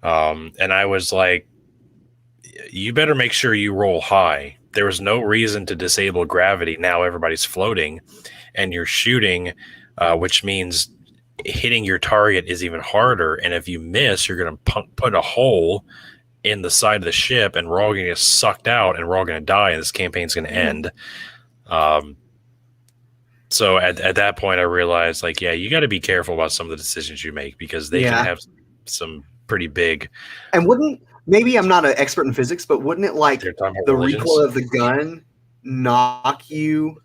And I was like, you better make sure you roll high. There was no reason to disable gravity. Now everybody's floating, and you're shooting, which means hitting your target is even harder. And if you miss, you're going to put a hole in the side of the ship, and we're all going to get sucked out, and we're all going to die, and this campaign's going to end. So at that point, I realized, like, yeah, you got to be careful about some of the decisions you make, because they can have some pretty big. And maybe I'm not an expert in physics, but wouldn't it, like, the recoil of the gun knock you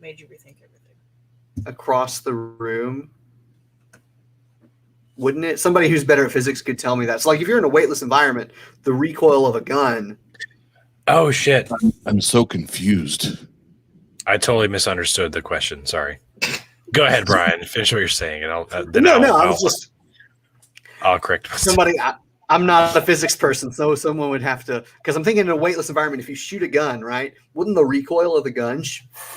That made you rethink everything across the room? Wouldn't it? Somebody who's better at physics could tell me that. So, like, if you're in a weightless environment, the recoil of a gun. Oh shit! I'm so confused. I totally misunderstood the question. Sorry. Go ahead, Brian. Finish what you're saying, and I'll correct myself. Somebody. I'm not a physics person, so someone would have to. Because I'm thinking in a weightless environment, if you shoot a gun, right? Wouldn't the recoil of the gun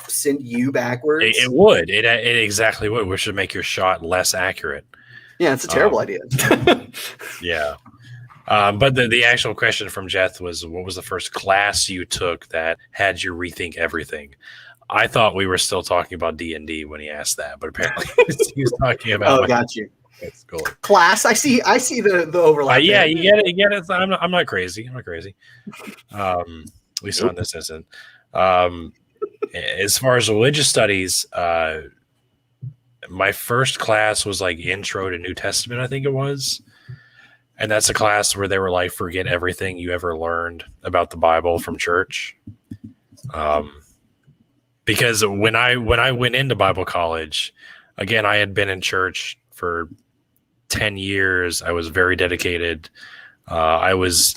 send you backwards? It would. It exactly would, which would make your shot less accurate. Yeah, it's a terrible idea. Yeah. But the actual question from Jeth was, what was the first class you took that had you rethink everything? I thought we were still talking about D&D when he asked that, but apparently he was talking about. Oh, got you. That's cool. Class. I see the overlap. Yeah, you get it. You get it. I'm not crazy. At least not in this instance. As far as religious studies, my first class was like Intro to New Testament, I think it was. And that's a class where they were like, forget everything you ever learned about the Bible from church. Because when I went into Bible college, again, I had been in church for 10 years. I was very dedicated. I was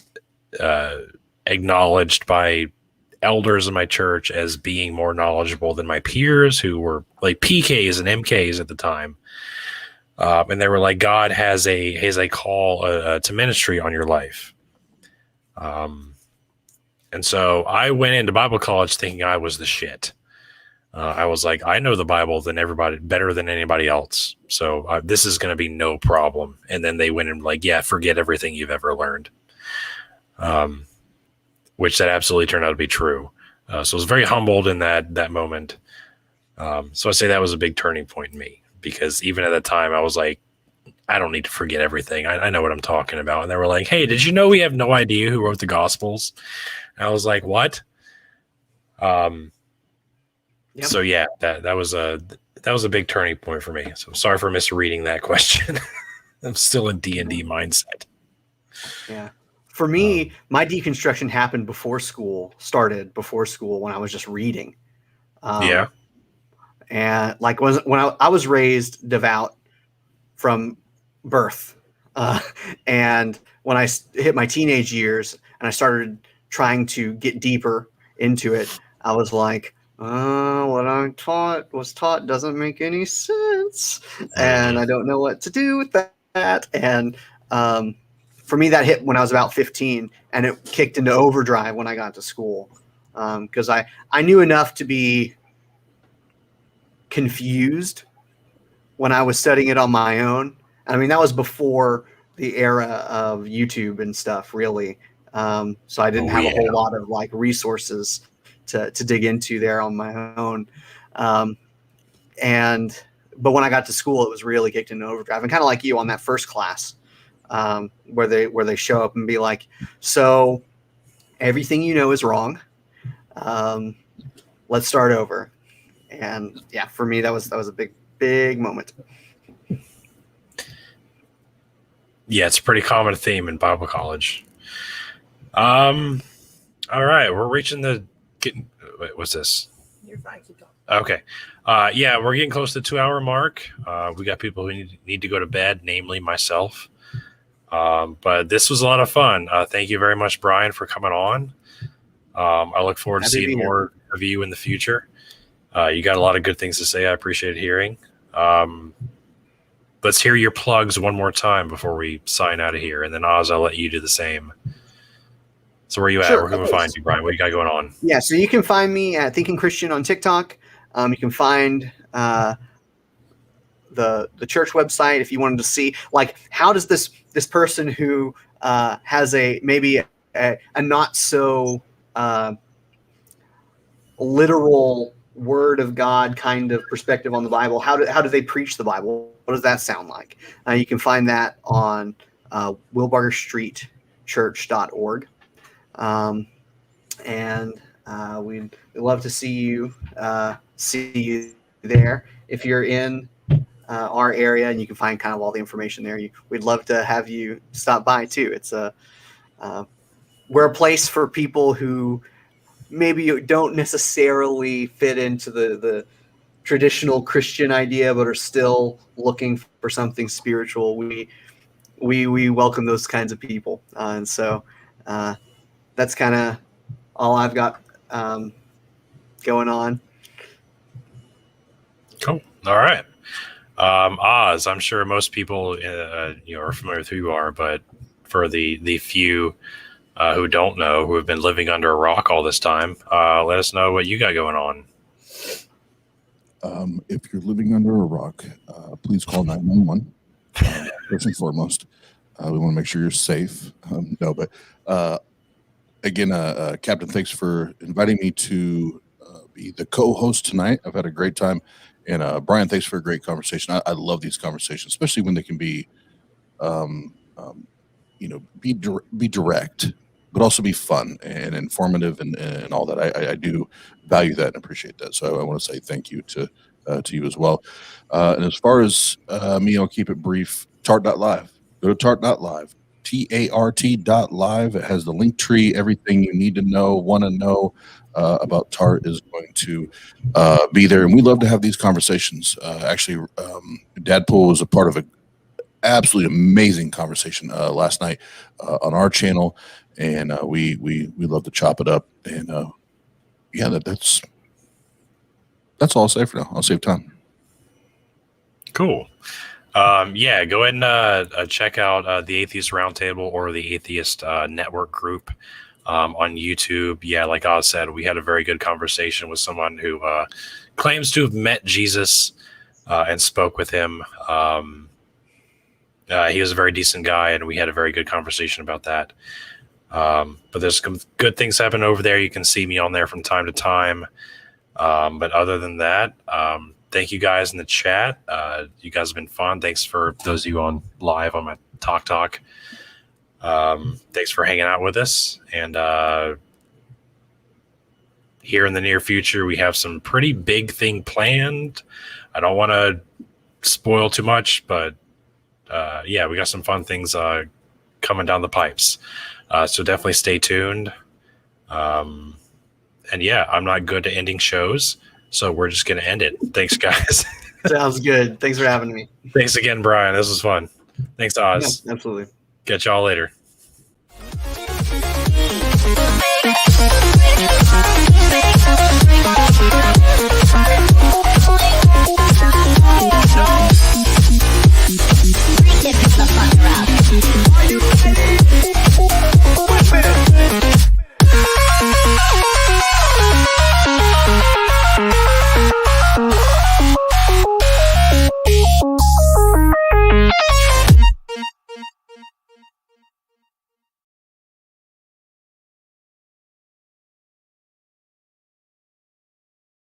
acknowledged by elders in my church as being more knowledgeable than my peers, who were like PKs and MKs at the time. And they were like, God has a call to ministry on your life. And so I went into Bible college thinking I was the shit. I was like, I know the Bible better than anybody else. So this is going to be no problem. And then they went and like, yeah, forget everything you've ever learned. Which that absolutely turned out to be true. So I was very humbled in that moment. So I'd say that was a big turning point in me, because even at that time I was like, I don't need to forget everything. I know what I'm talking about. And they were like, hey, did you know we have no idea who wrote the Gospels? And I was like, what? Yep. So yeah, that was a big turning point for me. So sorry for misreading that question. I'm still in D&D mindset. Yeah. For me, my deconstruction happened before school when I was just reading. Yeah. And like when I was raised devout from birth. And when I hit my teenage years and I started trying to get deeper into it, I was like, what I was taught doesn't make any sense, and I don't know what to do with that. And for me, that hit when I was about 15, and it kicked into overdrive when I got to school, because I knew enough to be confused when I was studying it on my own. I mean, that was before the era of YouTube and stuff, really. So I didn't have a whole lot of like resources to dig into there on my own. But when I got to school, it was really kicked into overdrive, and kind of like you on that first class, where they show up and be like, so everything you know is wrong. Let's start over. And yeah, for me, that was a big moment. Yeah, it's a pretty common theme in Bible college. All right, we're reaching wait, what's this? You're fine. Keep talking. Okay. Yeah, we're getting close to the 2-hour mark. We got people who need to go to bed, namely myself. But this was a lot of fun. Thank you very much, Brian, for coming on. I look forward to seeing more of you in the future. You got a lot of good things to say. I appreciate hearing. Let's hear your plugs one more time before we sign out of here. And then, Oz, I'll let you do the same. So where are you at? Sure. We're going to find you, Brian. What you got going on? Yeah, so you can find me at Thinking Christian on TikTok. You can find the church website if you wanted to see, like, how does this person who has maybe a not so literal Word of God kind of perspective on the Bible, how do they preach the Bible? What does that sound like? You can find that on wilbargerstreetchurch.org. And we'd love to see you there. If you're in our area, and you can find kind of all the information there, we'd love to have you stop by too. It's we're a place for people who maybe don't necessarily fit into the traditional Christian idea, but are still looking for something spiritual. We welcome those kinds of people, and so that's kind of all I've got going on. Cool. All right. Oz, I'm sure most people are familiar with who you are, but for the few who don't know, who have been living under a rock all this time, let us know what you got going on. If you're living under a rock, please call 911. First and foremost, we want to make sure you're safe. Again, Captain, thanks for inviting me to be the co-host tonight. I've had a great time. And Brian, thanks for a great conversation. I love these conversations, especially when they can be, be direct, but also be fun and informative and all that. I do value that and appreciate that. So I want to say thank you to you as well. And as far as me, I'll keep it brief. Tart.live. Go to Tart.live. TART.live. It has the link tree, everything you need to know, want to know about Tart is going to be there. And we love to have these conversations. Actually, Dadpool was a part of an absolutely amazing conversation last night on our channel. And we love to chop it up. And that's all I'll say for now. I'll save time. Cool. Yeah, go ahead and check out the Atheist Roundtable or the Atheist Network group on YouTube. Yeah, like Oz said, we had a very good conversation with someone who claims to have met Jesus and spoke with him. He was a very decent guy, and we had a very good conversation about that. But there's some good things happen over there. You can see me on there from time to time. But other than that, thank you guys in the chat. You guys have been fun. Thanks for those of you on live on my Talk. Thanks for hanging out with us. And here in the near future, we have some pretty big thing planned. I don't want to spoil too much, but we got some fun things coming down the pipes. So definitely stay tuned. And I'm not good at ending shows, so we're just going to end it. Thanks, guys. Sounds good. Thanks for having me. Thanks again, Brian. This was fun. Thanks, Oz. Yeah, absolutely. Catch y'all later.